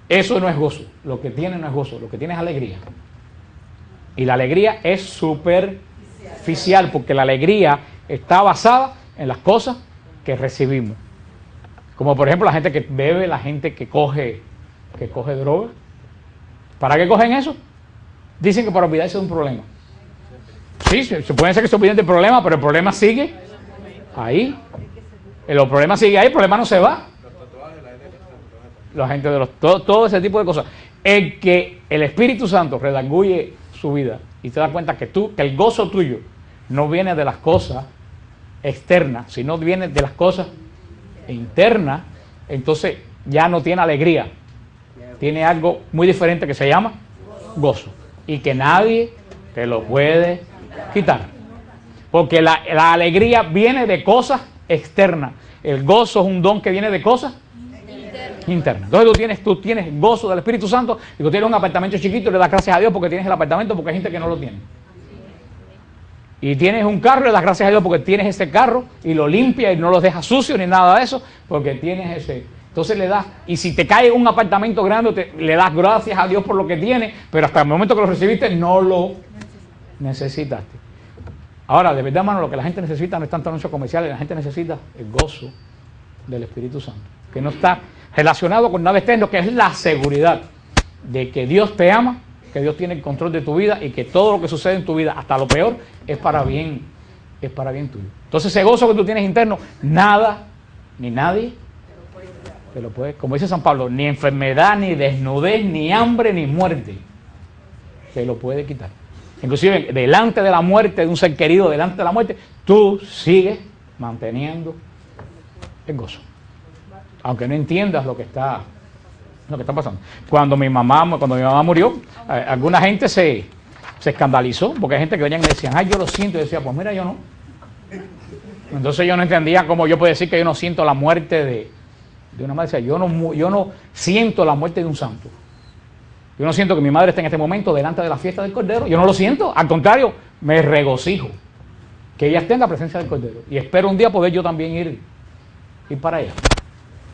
eso no es gozo, lo que tiene no es gozo, lo que tiene es alegría. Y la alegría es superficial, porque la alegría está basada en las cosas que recibimos. Como por ejemplo la gente que bebe, la gente que coge droga. ¿Para qué cogen eso? Dicen que para olvidarse de un problema. Sí, se puede ser que se olviden del problema, pero el problema sigue ahí. El problema sigue ahí, el problema no se va. La gente todo ese tipo de cosas. Que el Espíritu Santo redarguye su vida y te das cuenta que el gozo tuyo no viene de las cosas externas, sino viene de las cosas interna, entonces ya no tiene alegría, tiene algo muy diferente que se llama gozo, y que nadie te lo puede quitar, porque la alegría viene de cosas externas, el gozo es un don que viene de cosas internas. Entonces tú tienes gozo del Espíritu Santo, y tú tienes un apartamento chiquito y le das gracias a Dios porque tienes el apartamento, porque hay gente que no lo tiene. Y tienes un carro y le das gracias a Dios porque tienes ese carro y lo limpia y no lo deja sucio ni nada de eso, porque tienes ese. Entonces le das, y si te cae un apartamento grande, le das gracias a Dios por lo que tienes, pero hasta el momento que lo recibiste no lo necesitaste. Ahora, de verdad, hermano, lo que la gente necesita no es tanto anuncios comerciales, la gente necesita el gozo del Espíritu Santo, que no está relacionado con nada externo, que es la seguridad de que Dios te ama, que Dios tiene el control de tu vida y que todo lo que sucede en tu vida, hasta lo peor, es para bien tuyo. Entonces ese gozo que tú tienes interno, nada ni nadie te lo puede, como dice San Pablo, ni enfermedad, ni desnudez, ni hambre, ni muerte te lo puede quitar. inclusive delante de la muerte de un ser querido, delante de la muerte, tú sigues manteniendo el gozo. Aunque no entiendas lo que está pasando. Cuando mi mamá murió, alguna gente se escandalizó, porque hay gente que venían y me decían, ay, yo lo siento, y yo decía, pues mira, yo no. Entonces yo no entendía cómo yo puedo decir que yo no siento la muerte de una madre. Decía, yo no siento la muerte de un santo. Yo no siento que mi madre esté en este momento delante de la fiesta del Cordero. Yo no lo siento. Al contrario, me regocijo que ella esté en la presencia del Cordero. Y espero un día poder yo también ir para allá.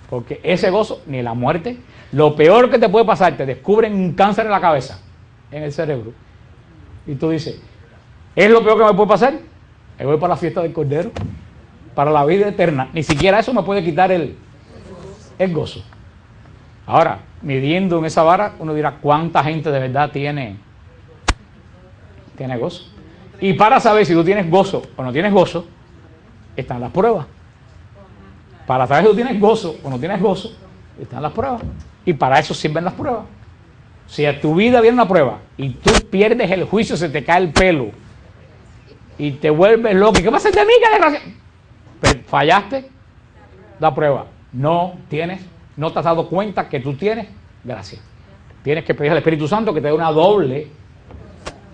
Porque ese gozo, ni la muerte, lo peor que te puede pasar, te descubren un cáncer en la cabeza, en el cerebro. Y tú dices, ¿es lo peor que me puede pasar? Me voy para la fiesta del Cordero, para la vida eterna. Ni siquiera eso me puede quitar el gozo. Ahora, midiendo en esa vara, uno dirá, ¿cuánta gente de verdad tiene gozo? Y para saber si tú tienes gozo o no tienes gozo, están las pruebas. Para saber si tú tienes gozo o no tienes gozo, están las pruebas. Y para eso sirven las pruebas. Si a tu vida viene una prueba y tú pierdes el juicio, se te cae el pelo y te vuelves loco, ¿y qué pasa de mí? ¿Qué desgracia? Pues fallaste la prueba. No te has dado cuenta que tú tienes gracia. Tienes que pedir al Espíritu Santo que te dé una doble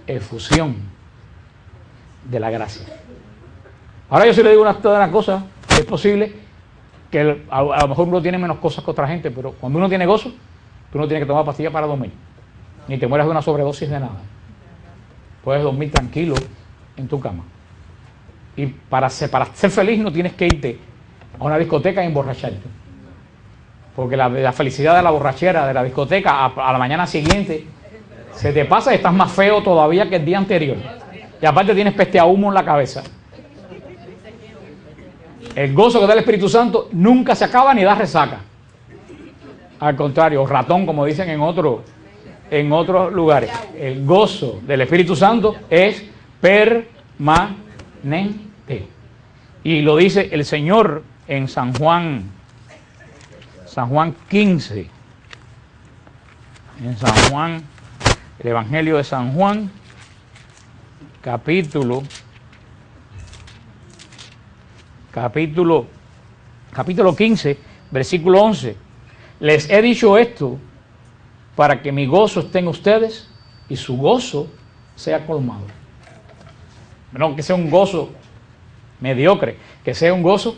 efusión de la gracia. Ahora yo sí le digo una cosa, es posible que a lo mejor uno tiene menos cosas que otra gente, pero cuando uno tiene gozo, tú no tienes que tomar pastillas para dormir, ni te mueres de una sobredosis de nada. Puedes dormir tranquilo en tu cama. Y para ser feliz no tienes que irte a una discoteca y emborracharte. Porque la felicidad de la borrachera, de la discoteca, a la mañana siguiente, se te pasa y estás más feo todavía que el día anterior. Y aparte tienes peste a humo en la cabeza. El gozo que da el Espíritu Santo nunca se acaba ni da resaca. Al contrario, ratón, como dicen en otros lugares. El gozo del Espíritu Santo es permanente. Y lo dice el Señor en San Juan 15. En San Juan, el Evangelio de San Juan, capítulo 15, versículo 11. Les he dicho esto para que mi gozo esté en ustedes y su gozo sea colmado. No que sea un gozo mediocre, que sea un gozo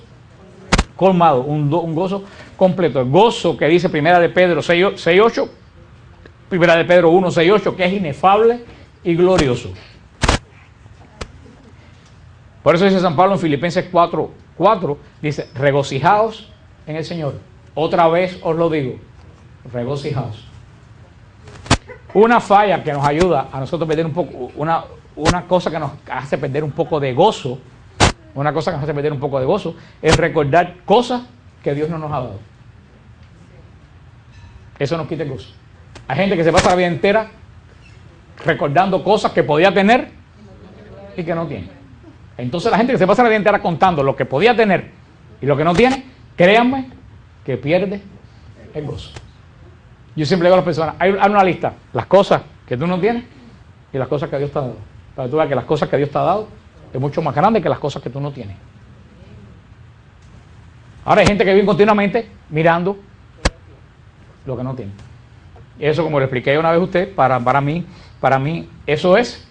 colmado, un gozo completo. El gozo que dice Primera de Pedro 6:8, Primera de Pedro 1:6-8, que es inefable y glorioso. Por eso dice San Pablo en Filipenses 4:4, dice, regocijaos en el Señor. Otra vez os lo digo, regocijaos. Una falla que nos ayuda a nosotros perder un poco, una cosa que nos hace perder un poco de gozo, es recordar cosas que Dios no nos ha dado. Eso nos quita el gozo. Hay gente que se pasa la vida entera recordando cosas que podía tener y que no tiene. Entonces la gente que se pasa la vida entera contando lo que podía tener y lo que no tiene, créanme que pierde el gozo. Yo siempre digo a las personas, hay una lista, las cosas que tú no tienes y las cosas que Dios te ha dado. Para que tú veas que las cosas que Dios te ha dado es mucho más grande que las cosas que tú no tienes. Ahora hay gente que vive continuamente mirando lo que no tiene. Y eso, como le expliqué una vez a usted, para mí, eso es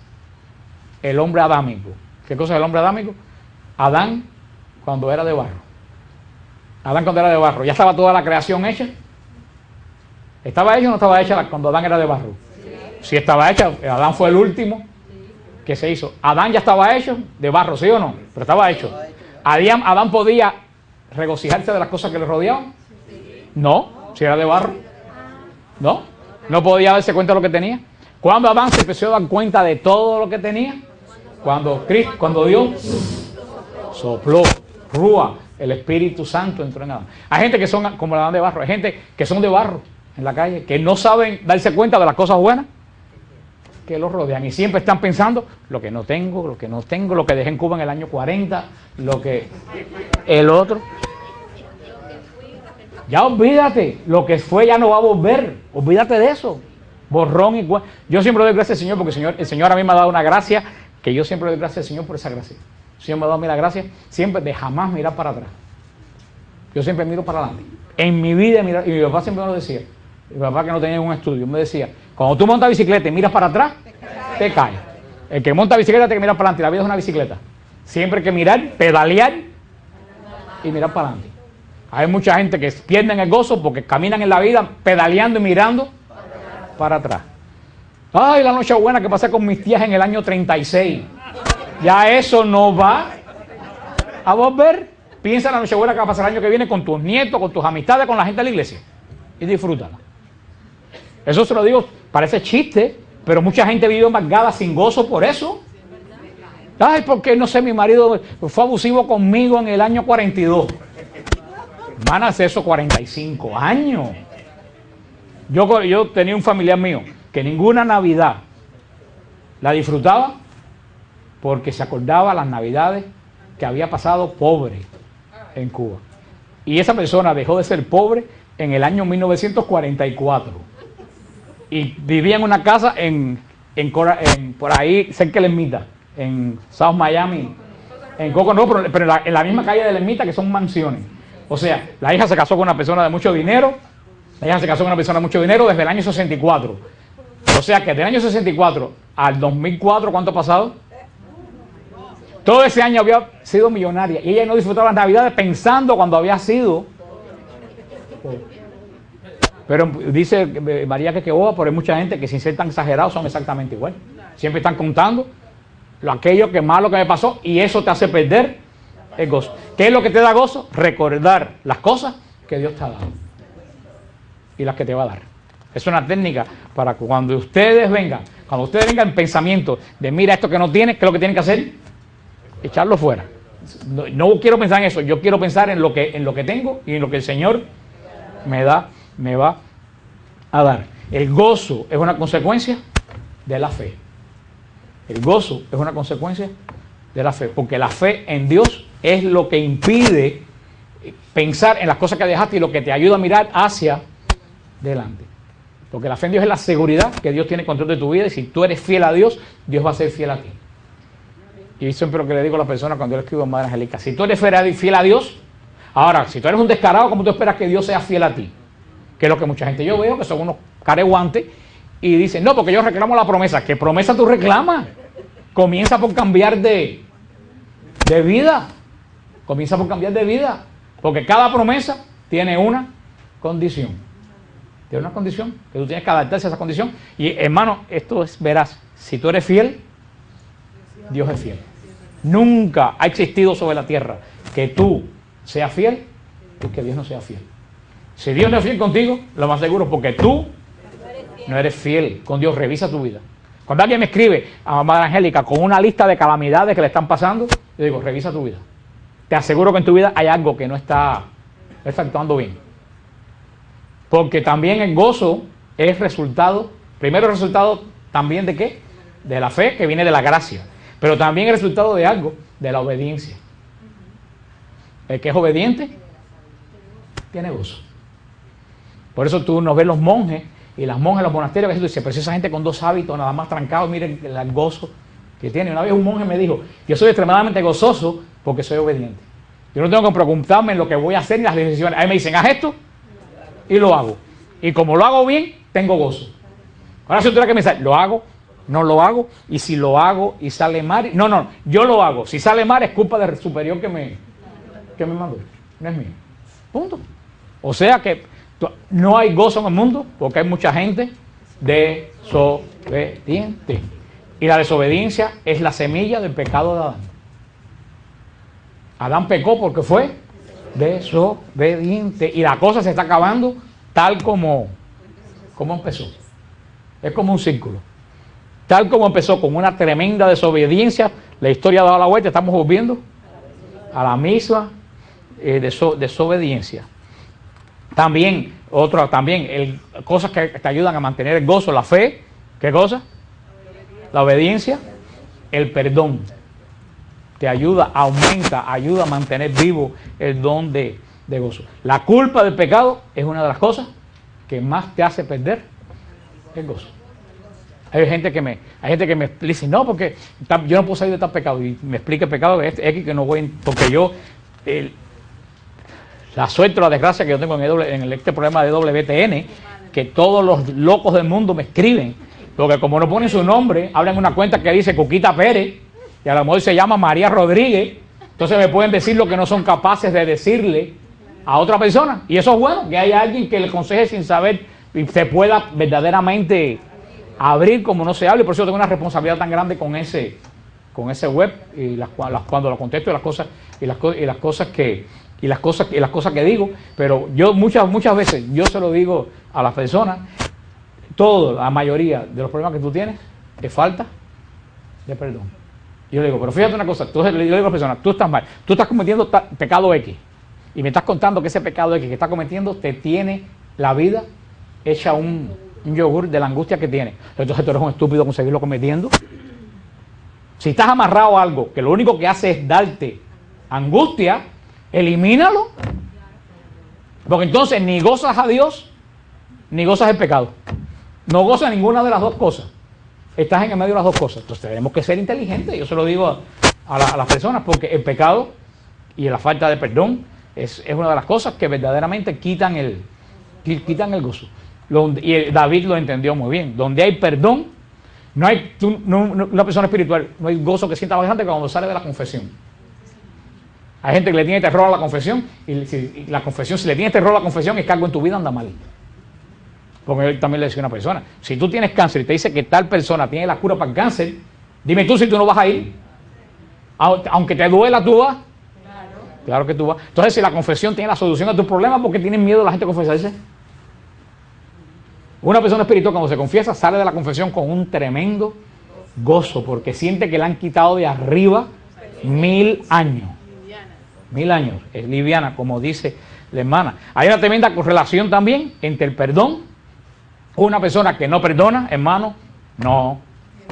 el hombre adámico. ¿Qué cosa es el hombre adámico? Adán cuando era de barro. Adán cuando era de barro. ¿Ya estaba toda la creación hecha? ¿Estaba hecha o no estaba hecha cuando Adán era de barro? Sí estaba hecha. Adán fue el último que se hizo. Adán ya estaba hecho de barro, ¿sí o no? Pero estaba hecho. ¿Adán podía regocijarse de las cosas que le rodeaban? No, si era de barro. No podía darse cuenta de lo que tenía. ¿Cuándo Adán se empezó a dar cuenta de todo lo que tenía? Cuando Dios sopló, rúa, el Espíritu Santo entró en Adán. Hay gente que son como Adán de barro, hay gente que son de barro en la calle, que no saben darse cuenta de las cosas buenas que los rodean y siempre están pensando lo que no tengo, lo que dejé en Cuba en el año 40, lo que el otro. Ya olvídate, lo que fue ya no va a volver, olvídate de eso. Borrón y yo siempre doy gracias al Señor porque el Señor a mí me ha dado una gracia que yo siempre doy gracias al Señor por esa gracia. El Señor me ha dado a mí la gracia siempre de jamás mirar para atrás. Yo siempre miro para adelante. En mi vida, y mi papá siempre me lo decía. Mi papá, que no tenía un estudio, me decía, cuando tú montas bicicleta y miras para atrás, te caes. El que monta bicicleta tiene que mirar para adelante. La vida es una bicicleta. Siempre hay que mirar, pedalear y mirar para adelante. Hay mucha gente que pierden el gozo porque caminan en la vida pedaleando y mirando para atrás. Ay, la noche buena que pasé con mis tías en el año 36. Ya eso no va a volver. Piensa en la noche buena que va a pasar el año que viene con tus nietos, con tus amistades, con la gente de la iglesia. Y disfrútala. Eso se lo digo, parece chiste, pero mucha gente vive embargada sin gozo por eso. Ay, porque no sé, mi marido fue abusivo conmigo en el año 42. Van a ser esos 45 años. Yo tenía un familiar mío que ninguna Navidad la disfrutaba porque se acordaba las Navidades que había pasado pobre en Cuba. Y esa persona dejó de ser pobre en el año 1944. Y vivía en una casa por ahí cerca de la Ermita, en South Miami, en Coco, no, pero en la misma calle de la Ermita, que son mansiones. O sea, la hija se casó con una persona de mucho dinero. La hija se casó con una persona de mucho dinero desde el año 64. O sea que del año 64 al 2004, ¿cuánto ha pasado? Todo ese año había sido millonaria. Y ella no disfrutaba las Navidades pensando cuando había sido. Pero dice María que boba, pero hay mucha gente que sin ser tan exagerados son exactamente igual. Siempre están contando aquello que malo que me pasó y eso te hace perder el gozo. ¿Qué es lo que te da gozo? Recordar las cosas que Dios te ha dado y las que te va a dar. Es una técnica para que cuando ustedes vengan en pensamiento de mira esto que no tienes, ¿qué es lo que tienen que hacer? Echarlo fuera. No quiero pensar en eso, yo quiero pensar en lo que tengo y en lo que el Señor me va a dar. El gozo es una consecuencia de la fe. El gozo es una consecuencia de la fe, porque la fe en Dios es lo que impide pensar en las cosas que dejaste y lo que te ayuda a mirar hacia delante. Porque la fe en Dios es la seguridad que Dios tiene control de tu vida y si tú eres fiel a Dios, Dios va a ser fiel a ti. Y siempre lo que le digo a las personas cuando yo escribo en Madre Angélica, si tú eres fiel a Dios, ahora, si tú eres un descarado, ¿cómo tú esperas que Dios sea fiel a ti? Que es lo que mucha gente yo veo, que son unos careguantes, y dicen, no, porque yo reclamo la promesa. ¿Qué promesa tú reclamas? Comienza por cambiar de vida. Comienza por cambiar de vida. Porque cada promesa tiene una condición. Tiene una condición, que tú tienes que adaptarse a esa condición. Y hermano, esto es veraz. Si tú eres fiel, Dios es fiel. Nunca ha existido sobre la tierra que tú seas fiel y que Dios no sea fiel. Si Dios no es fiel contigo, lo más seguro es porque tú no eres fiel con Dios. Revisa tu vida. Cuando alguien me escribe a Madre Angélica con una lista de calamidades que le están pasando, yo digo, revisa tu vida. Te aseguro que en tu vida hay algo que no está actuando bien. Porque también el gozo es resultado, primero resultado también de ¿qué? De la fe que viene de la gracia. Pero también el resultado de algo, de la obediencia. El que es obediente tiene gozo. Por eso tú nos ves los monjes y las monjas en los monasterios, a veces tú dices, pero esa gente con dos hábitos nada más trancados, miren el gozo que tiene. Una vez un monje me dijo, yo soy extremadamente gozoso porque soy obediente. Yo no tengo que preocuparme en lo que voy a hacer ni las decisiones. Ahí me dicen, haz esto y lo hago. Y como lo hago bien, tengo gozo. Ahora si tú tienes que pensar, ¿lo hago? No lo hago. Y si lo hago y sale mal, no, yo lo hago. Si sale mal es culpa del superior que me mandó. No es mío. Punto. O sea que no hay gozo en el mundo porque hay mucha gente desobediente. Y la desobediencia es la semilla del pecado de Adán. Adán pecó porque fue desobediente. Y la cosa se está acabando tal como empezó. Es como un círculo. Tal como empezó con una tremenda desobediencia, la historia ha dado la vuelta, estamos volviendo a la misma desobediencia. También, cosas que te ayudan a mantener el gozo, la fe, ¿qué cosa? La obediencia, el perdón. Te ayuda, ayuda a mantener vivo el don de gozo. La culpa del pecado es una de las cosas que más te hace perder el gozo. Hay gente que me dice, no, porque yo no puedo salir de tal pecado. Y me explica el pecado de X que no voy, porque yo, la suerte o la desgracia que yo tengo en este programa de WTN, que todos los locos del mundo me escriben, porque como no ponen su nombre, hablan una cuenta que dice Cuquita Pérez, y a lo mejor se llama María Rodríguez, entonces me pueden decir lo que no son capaces de decirle a otra persona. Y eso es bueno, que haya alguien que le aconseje sin saber y se pueda verdaderamente abrir como no se habla. Y por eso tengo una responsabilidad tan grande con ese web y cuando lo contesto y las cosas que digo. Pero yo muchas veces yo se lo digo a las personas, la mayoría de los problemas que tú tienes es falta de perdón. Yo le digo, pero fíjate una cosa, entonces le digo a las personas, tú estás mal, tú estás cometiendo pecado X y me estás contando que ese pecado X que estás cometiendo te tiene la vida hecha un yogur de la angustia que tienes. Entonces tú eres un estúpido con seguirlo cometiendo. Si estás amarrado a algo que lo único que hace es darte angustia, elimínalo. Porque entonces ni gozas a Dios, ni gozas el pecado. No gozas ninguna de las dos cosas. Estás en el medio de las dos cosas. Entonces tenemos que ser inteligentes. Yo se lo digo a las personas, porque el pecado y la falta de perdón es una de las cosas que verdaderamente quitan el gozo. Y David lo entendió muy bien. Donde hay perdón, no hay una persona espiritual, no hay gozo que sienta más grande que cuando sale de la confesión. Hay gente que le tiene terror a la confesión, y si le tienes terror a la confesión, es que algo en tu vida anda mal. Porque él también le decía a una persona, si tú tienes cáncer y te dice que tal persona tiene la cura para el cáncer, dime tú si tú no vas a ir. Aunque te duela, tú vas. Claro que tú vas. Entonces, si la confesión tiene la solución a tus problemas, ¿por qué tienen miedo la gente a confesarse? Una persona espiritual cuando se confiesa sale de la confesión con un tremendo gozo, porque siente que le han quitado de arriba 1000 años. 1000 años, es liviana, como dice la hermana. Hay una tremenda correlación también entre el perdón. Una persona que no perdona, hermano, no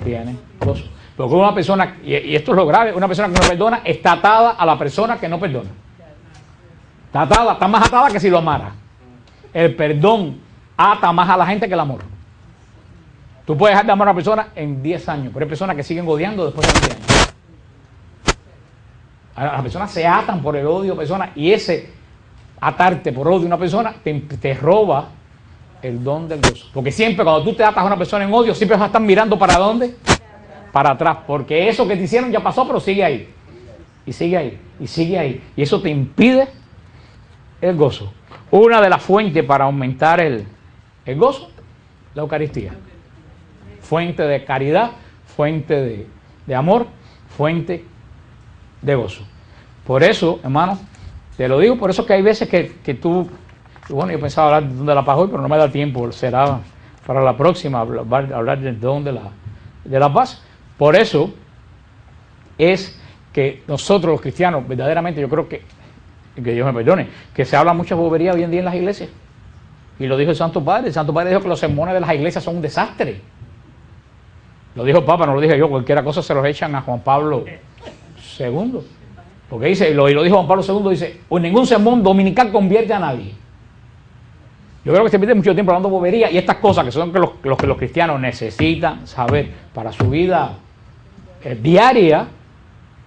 tiene gozo. Porque una persona, y esto es lo grave, una persona que no perdona está atada a la persona que no perdona. Está más atada que si lo amara. El perdón ata más a la gente que el amor. Tú puedes dejar de amar a una persona en 10 años, pero hay personas que siguen odiando después de 20 años. Las personas se atan por el odio de personas, y ese atarte por odio de una persona te roba el don del gozo. Porque siempre cuando tú te atas a una persona en odio, siempre vas a estar mirando ¿para dónde? Para atrás, porque eso que te hicieron ya pasó, pero sigue ahí. Y sigue ahí, y sigue ahí. Y eso te impide el gozo. Una de las fuentes para aumentar el gozo, la Eucaristía. Fuente de caridad, fuente de amor, fuente de gozo. Por eso, hermano, te lo digo, por eso que hay veces que tú, bueno, yo pensaba hablar de la paz hoy, pero no me da tiempo, será para la próxima hablar del don de la paz. Por eso es que nosotros los cristianos, verdaderamente, yo creo que Dios me perdone, que se habla mucha bobería hoy en día en las iglesias. Y lo dijo el Santo Padre. El Santo Padre dijo que los sermones de las iglesias son un desastre. Lo dijo el Papa, no lo dije yo. Cualquier cosa se los echan a Juan Pablo II. Porque dice, y lo dijo Juan Pablo II, dice, ningún sermón dominical convierte a nadie. Yo creo que se pierde mucho tiempo hablando bobería, y estas cosas que son los que los cristianos necesitan saber para su vida diaria,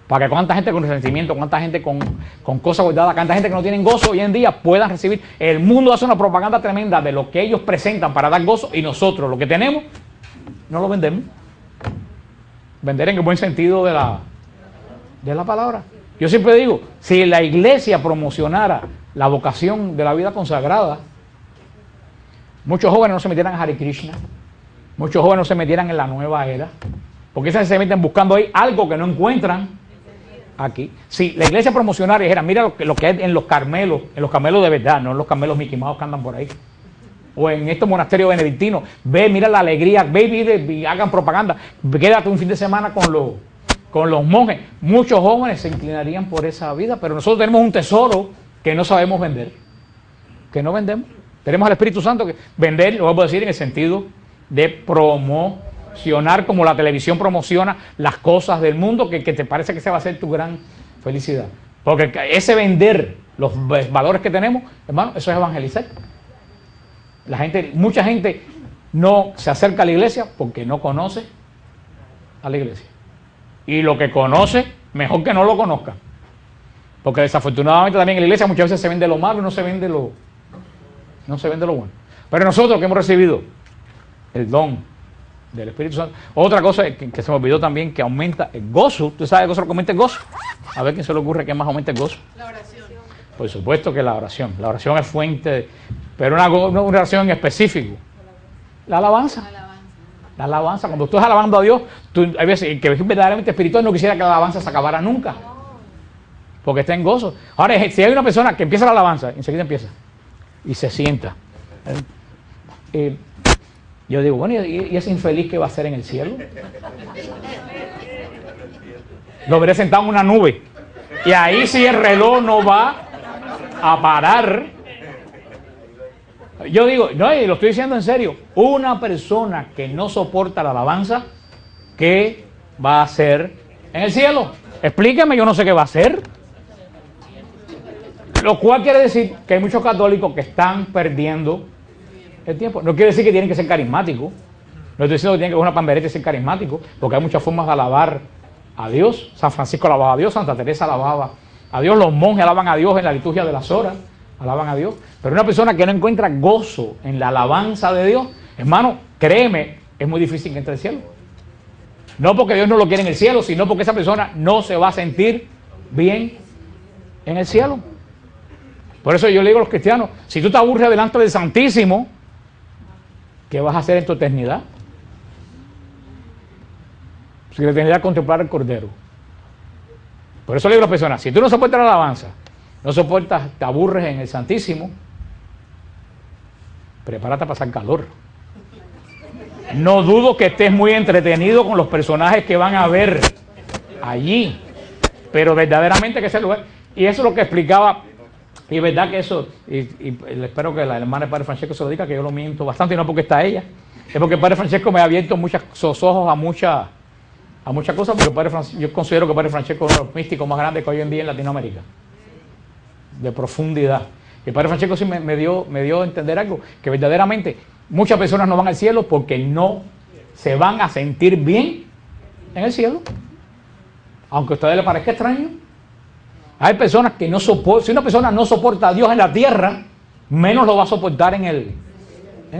para que cuánta gente con resentimiento, cuánta gente con cosas guardadas, cuánta gente que no tienen gozo hoy en día puedan recibir. El mundo hace una propaganda tremenda de lo que ellos presentan para dar gozo, y nosotros lo que tenemos no lo vendemos. Vender en el buen sentido de la palabra. Yo siempre digo, si la iglesia promocionara la vocación de la vida consagrada, muchos jóvenes no se metieran a Hare Krishna, muchos jóvenes no se metieran en la nueva era, porque esas se meten buscando ahí algo que no encuentran aquí. Si la iglesia promocionara y dijera, mira lo que hay en los Carmelos de verdad, no en los Carmelos Mickey Mouse que andan por ahí, o en estos monasterios benedictinos, ve, mira la alegría, ve y hagan propaganda, quédate un fin de semana con los monjes. Muchos jóvenes se inclinarían por esa vida, pero nosotros tenemos un tesoro que no sabemos vender, que no vendemos. Tenemos al Espíritu Santo que vender, lo voy a decir en el sentido de promocionar, como la televisión promociona las cosas del mundo, que te parece que esa va a ser tu gran felicidad. Porque ese vender los valores que tenemos, hermano, eso es evangelizar. Mucha gente no se acerca a la iglesia porque no conoce a la iglesia. Y lo que conoce, mejor que no lo conozca. Porque desafortunadamente también en la iglesia muchas veces se vende lo malo y no se vende lo bueno. Pero nosotros que hemos recibido el don del Espíritu Santo, otra cosa que se me olvidó también, que aumenta el gozo. ¿Usted sabe el gozo que aumenta el gozo? A ver quién se le ocurre que más aumenta el gozo. La oración. Por supuesto que la oración. La oración es fuente, pero una oración en específico. La alabanza. La alabanza. Cuando tú estás alabando a Dios, hay veces que es verdaderamente espiritual, no quisiera que la alabanza se acabara nunca. Porque está en gozo. Ahora, si hay una persona que empieza la alabanza, enseguida empieza. Y se sienta. Yo digo, bueno, ¿y ese infeliz qué va a hacer en el cielo? Lo veré sentado en una nube. Y ahí sí el reloj no va a parar. Yo digo, no, y lo estoy diciendo en serio, una persona que no soporta la alabanza, ¿qué va a hacer en el cielo? Explíqueme, yo no sé qué va a hacer. Lo cual quiere decir que hay muchos católicos que están perdiendo el tiempo. No quiere decir que tienen que ser carismáticos. No estoy diciendo que tienen que ser una pambereta y ser carismáticos, porque hay muchas formas de alabar a Dios. San Francisco alababa a Dios, Santa Teresa alababa a Dios, los monjes alaban a Dios en la liturgia de las horas, alaban a Dios. Pero una persona que no encuentra gozo en la alabanza de Dios, hermano, créeme, es muy difícil que entre al cielo. No porque Dios no lo quiere en el cielo, sino porque esa persona no se va a sentir bien en el cielo. Por eso yo le digo a los cristianos, si tú te aburres delante del Santísimo, ¿qué vas a hacer en tu eternidad? Si la eternidad es contemplar al Cordero. Por eso le digo a las personas, si tú no soportas la alabanza, no soportas, te aburres en el Santísimo, prepárate a pasar calor. No dudo que estés muy entretenido con los personajes que van a ver allí, pero verdaderamente que ese lugar, y eso es lo que explicaba. Y es verdad que eso, y espero que la hermana del Padre Francesco se lo diga, que yo lo miento bastante, y no porque está ella, es porque el Padre Francesco me ha abierto sus ojos a muchas cosas, porque yo considero que el Padre Francesco es uno de los místicos más grandes que hoy en día en Latinoamérica, de profundidad. Y el Padre Francesco sí me dio a entender algo, que verdaderamente muchas personas no van al cielo porque no se van a sentir bien en el cielo, aunque a ustedes les parezca extraño. Hay personas que no soportan, si una persona no soporta a Dios en la tierra, menos lo va a soportar en el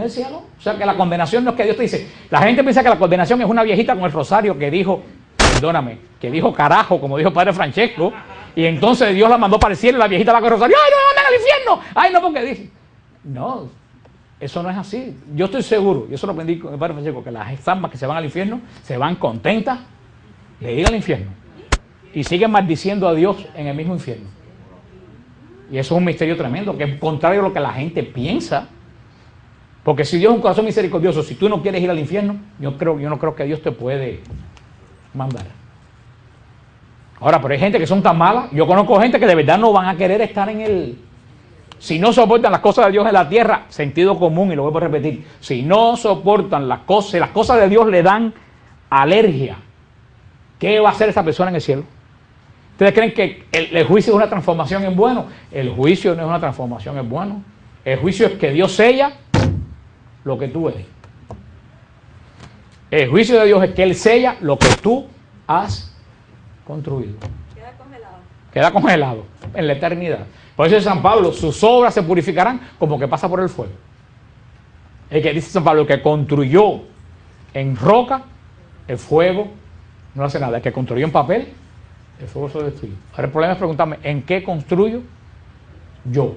cielo. O sea que la condenación no es que Dios te dice. La gente piensa que la condenación es una viejita con el rosario que dijo, perdóname, que dijo carajo, como dijo el Padre Francesco, y entonces Dios la mandó para el cielo y la viejita va con el rosario, ¡ay, no me mandan al infierno! ¡Ay, no, porque dice! No, eso no es así. Yo estoy seguro, y eso lo aprendí con el Padre Francesco, que las almas que se van al infierno se van contentas de ir al infierno. Y siguen maldiciendo a Dios en el mismo infierno. Y eso es un misterio tremendo, que es contrario a lo que la gente piensa. Porque si Dios es un corazón misericordioso, si tú no quieres ir al infierno, yo no creo que Dios te puede mandar. Ahora, pero hay gente que son tan malas. Yo conozco gente que de verdad no van a querer estar en el... Si no soportan las cosas de Dios en la tierra, sentido común, y lo vuelvo a repetir, si no soportan las cosas de Dios le dan alergia, ¿qué va a hacer esa persona en el cielo? ¿Ustedes creen que el juicio es una transformación en bueno? El juicio no es una transformación en bueno. El juicio es que Dios sella lo que tú eres. El juicio de Dios es que Él sella lo que tú has construido. Queda congelado. Queda congelado en la eternidad. Por eso dice San Pablo, sus obras se purificarán como que pasa por el fuego. El que dice San Pablo que construyó en roca, el fuego no hace nada. El que construyó en papel, el fuego se destruye. Ahora el problema es preguntarme, ¿en qué construyo yo?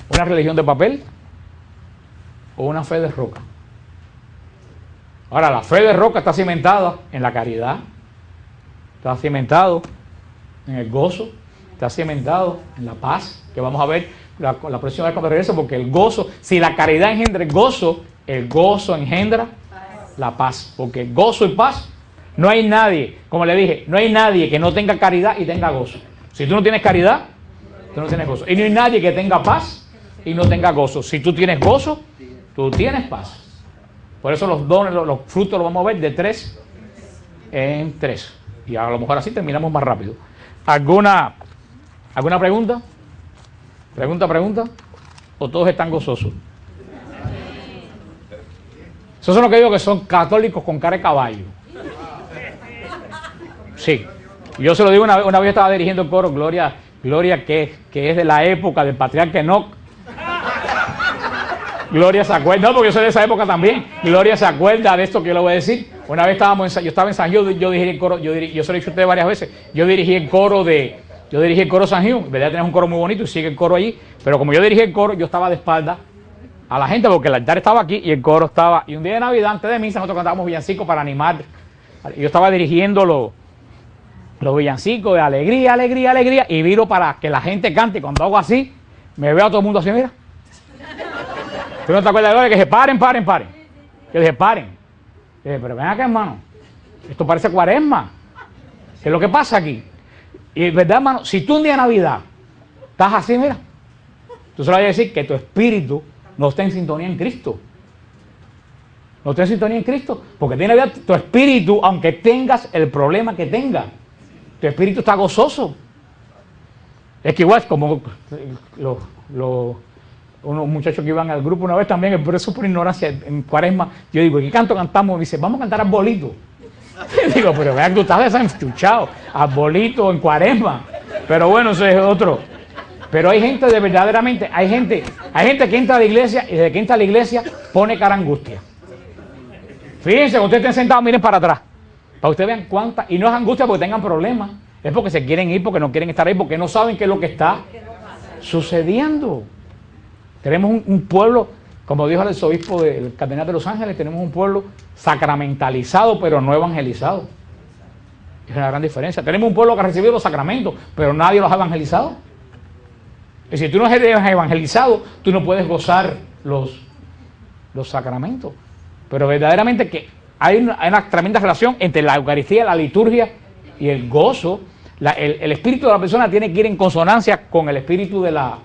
¿Una religión de papel o una fe de roca? Ahora, la fe de roca está cimentada en la caridad, está cimentado en el gozo, está cimentado en la paz, que vamos a ver la próxima vez cuando regrese, porque el gozo, si la caridad engendra el gozo engendra la paz, porque gozo y paz, no hay nadie, como le dije, no hay nadie que no tenga caridad y tenga gozo. Si tú no tienes caridad, tú no tienes gozo. Y no hay nadie que tenga paz y no tenga gozo. Si tú tienes gozo, tú tienes paz. Por eso los dones, los frutos los vamos a ver de 3 en 3. Y a lo mejor así terminamos más rápido. ¿Alguna pregunta? ¿Pregunta? ¿O todos están gozosos? Esos son los que digo que son católicos con cara de caballo. Sí. Yo se lo digo, una vez estaba dirigiendo el coro, Gloria que es de la época del patriarca Enoch. Gloria se acuerda, no, porque yo soy de esa época también. Gloria se acuerda de esto que yo le voy a decir. Una vez yo estaba en San Gil, yo dirigí el coro, yo se lo he dicho a ustedes varias veces, yo dirigí el coro San Gil, en verdad tenés un coro muy bonito y sigue el coro allí, pero como yo dirigí el coro, yo estaba de espalda a la gente porque el altar estaba aquí y el coro estaba, y un día de Navidad, antes de misa, nosotros cantábamos villancicos para animar, yo estaba dirigiendo los villancicos de alegría, alegría, alegría, y viro para que la gente cante, y cuando hago así, me veo a todo el mundo así, mira. ¿Tú no te acuerdas de que dije, paren? Que dije, paren. Dije, pero ven acá, hermano, esto parece Cuaresma. ¿Qué es lo que pasa aquí? Y verdad, hermano, si tú un día de Navidad estás así, mira, tú se lo vas a decir que tu espíritu no está en sintonía en Cristo. No está en sintonía en Cristo, porque tiene Navidad, tu espíritu, aunque tengas el problema que tengas, tu espíritu está gozoso. Es que igual, como unos muchachos que iban al grupo una vez también, pero eso por ignorancia, en Cuaresma, yo digo, ¿qué canto cantamos? Me dice, vamos a cantar Arbolito. Y digo, pero vean, tú estás desenchuchado, Arbolito en Cuaresma. Pero bueno, eso es otro. Pero hay gente de verdaderamente, hay gente que entra a la iglesia y desde que entra a la iglesia pone cara angustia. Fíjense, cuando ustedes estén sentados, miren para atrás, para que ustedes vean cuántas, y no es angustia porque tengan problemas, es porque se quieren ir, porque no quieren estar ahí, porque no saben qué es lo que está sucediendo. Tenemos un pueblo, como dijo el arzobispo del Cardenal de Los Ángeles, tenemos un pueblo sacramentalizado, pero no evangelizado. Es una gran diferencia. Tenemos un pueblo que ha recibido los sacramentos, pero nadie los ha evangelizado. Y si tú no eres evangelizado, tú no puedes gozar los sacramentos. Pero verdaderamente que hay una tremenda relación entre la Eucaristía, la liturgia y el gozo. El espíritu de la persona tiene que ir en consonancia con el espíritu de la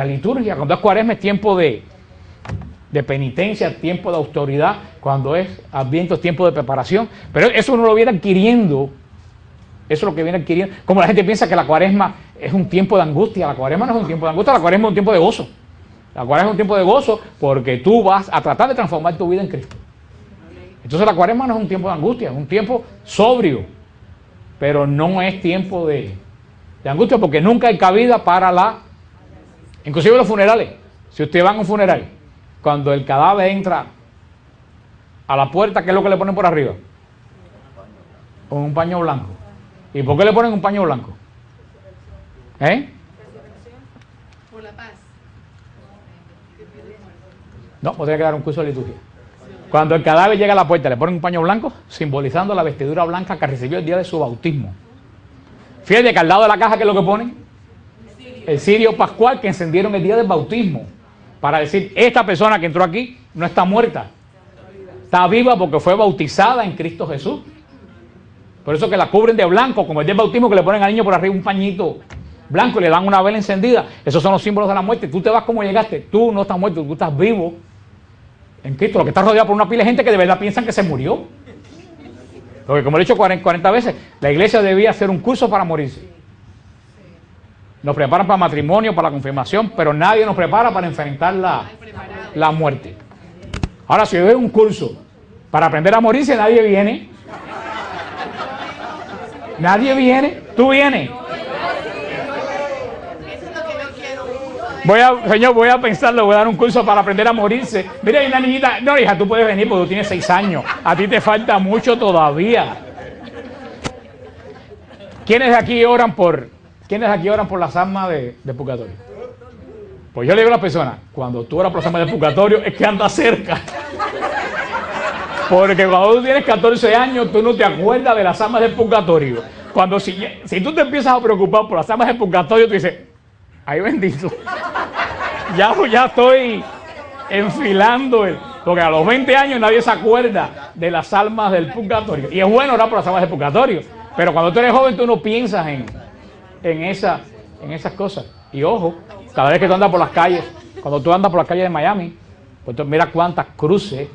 liturgia. Cuando es Cuaresma es tiempo de penitencia, tiempo de autoridad. Cuando es Adviento es tiempo de preparación. Pero eso uno lo viene adquiriendo. Eso es lo que viene adquiriendo. Como la gente piensa que la Cuaresma es un tiempo de angustia. La Cuaresma no es un tiempo de angustia, la Cuaresma es un tiempo de gozo. La Cuaresma es un tiempo de gozo porque tú vas a tratar de transformar tu vida en Cristo. Entonces la Cuaresma no es un tiempo de angustia, es un tiempo sobrio. Pero no es tiempo de angustia porque nunca hay cabida para inclusive los funerales. Si usted va a un funeral, cuando el cadáver entra a la puerta, ¿qué es lo que le ponen por arriba? Con un paño blanco. ¿Y por qué le ponen un paño blanco? Por la paz. No, podría quedar un curso de liturgia. Cuando el cadáver llega a la puerta, le ponen un paño blanco, simbolizando la vestidura blanca que recibió el día de su bautismo. Fíjate que al lado de la caja, ¿qué es lo que ponen? El cirio pascual que encendieron el día del bautismo. Para decir, esta persona que entró aquí no está muerta. Está viva porque fue bautizada en Cristo Jesús. Por eso que la cubren de blanco, como el día del bautismo que le ponen al niño por arriba un pañito blanco y le dan una vela encendida. Esos son los símbolos de la muerte. Tú te vas como llegaste. Tú no estás muerto, tú estás vivo en Cristo. Lo que estás rodeado por una pila de gente que de verdad piensan que se murió. Porque como lo he dicho 40 veces, la iglesia debía hacer un curso para morirse. Nos preparan para matrimonio, para la confirmación, pero nadie nos prepara para enfrentar la muerte. Ahora, si yo doy un curso para aprender a morirse, nadie viene. Nadie viene. ¿Tú vienes? Señor, voy a pensarlo, voy a dar un curso para aprender a morirse. Mira, hay una niñita. No, hija, tú puedes venir porque tú tienes 6 años. A ti te falta mucho todavía. ¿Quiénes de aquí oran por las almas de purgatorio? Pues yo le digo a las personas, cuando tú oras por las almas de purgatorio, es que andas cerca. Porque cuando tú tienes 14 años, tú no te acuerdas de las almas del purgatorio. Si tú te empiezas a preocupar por las almas del purgatorio, tú dices, ay bendito, ya estoy enfilando porque a los 20 años nadie se acuerda de las almas del purgatorio. Y es bueno orar por las almas del purgatorio, pero cuando tú eres joven tú no piensas en esas cosas. Y ojo, cada vez que tú andas por las calles, cuando tú andas por las calles de Miami, pues tú mira cuántas cruces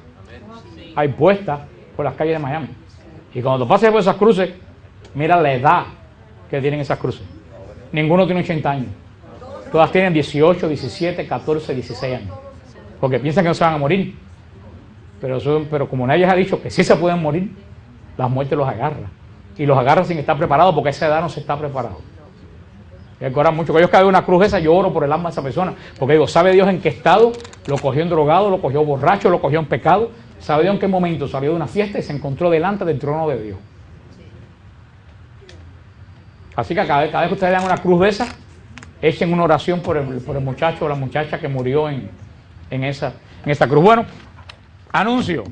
hay puestas por las calles de Miami. Y cuando tú pases por esas cruces, mira la edad que tienen esas cruces. Ninguno tiene 80 años. Todas tienen 18, 17, 14, 16 años. Porque piensan que no se van a morir. Pero como nadie les ha dicho que sí se pueden morir, la muerte los agarra. Y los agarra sin estar preparados, porque a esa edad no se está preparado. Y hay que orar mucho. Cuando yo cae una cruz esa, yo oro por el alma de esa persona. Porque digo, ¿sabe Dios en qué estado? Lo cogió en drogado, lo cogió borracho, lo cogió en pecado. ¿Sabe Dios en qué momento salió de una fiesta y se encontró delante del trono de Dios? Así que cada vez que ustedes dan una cruz de esa, echen una oración por el muchacho o la muchacha que murió en esa cruz. Bueno, anuncio.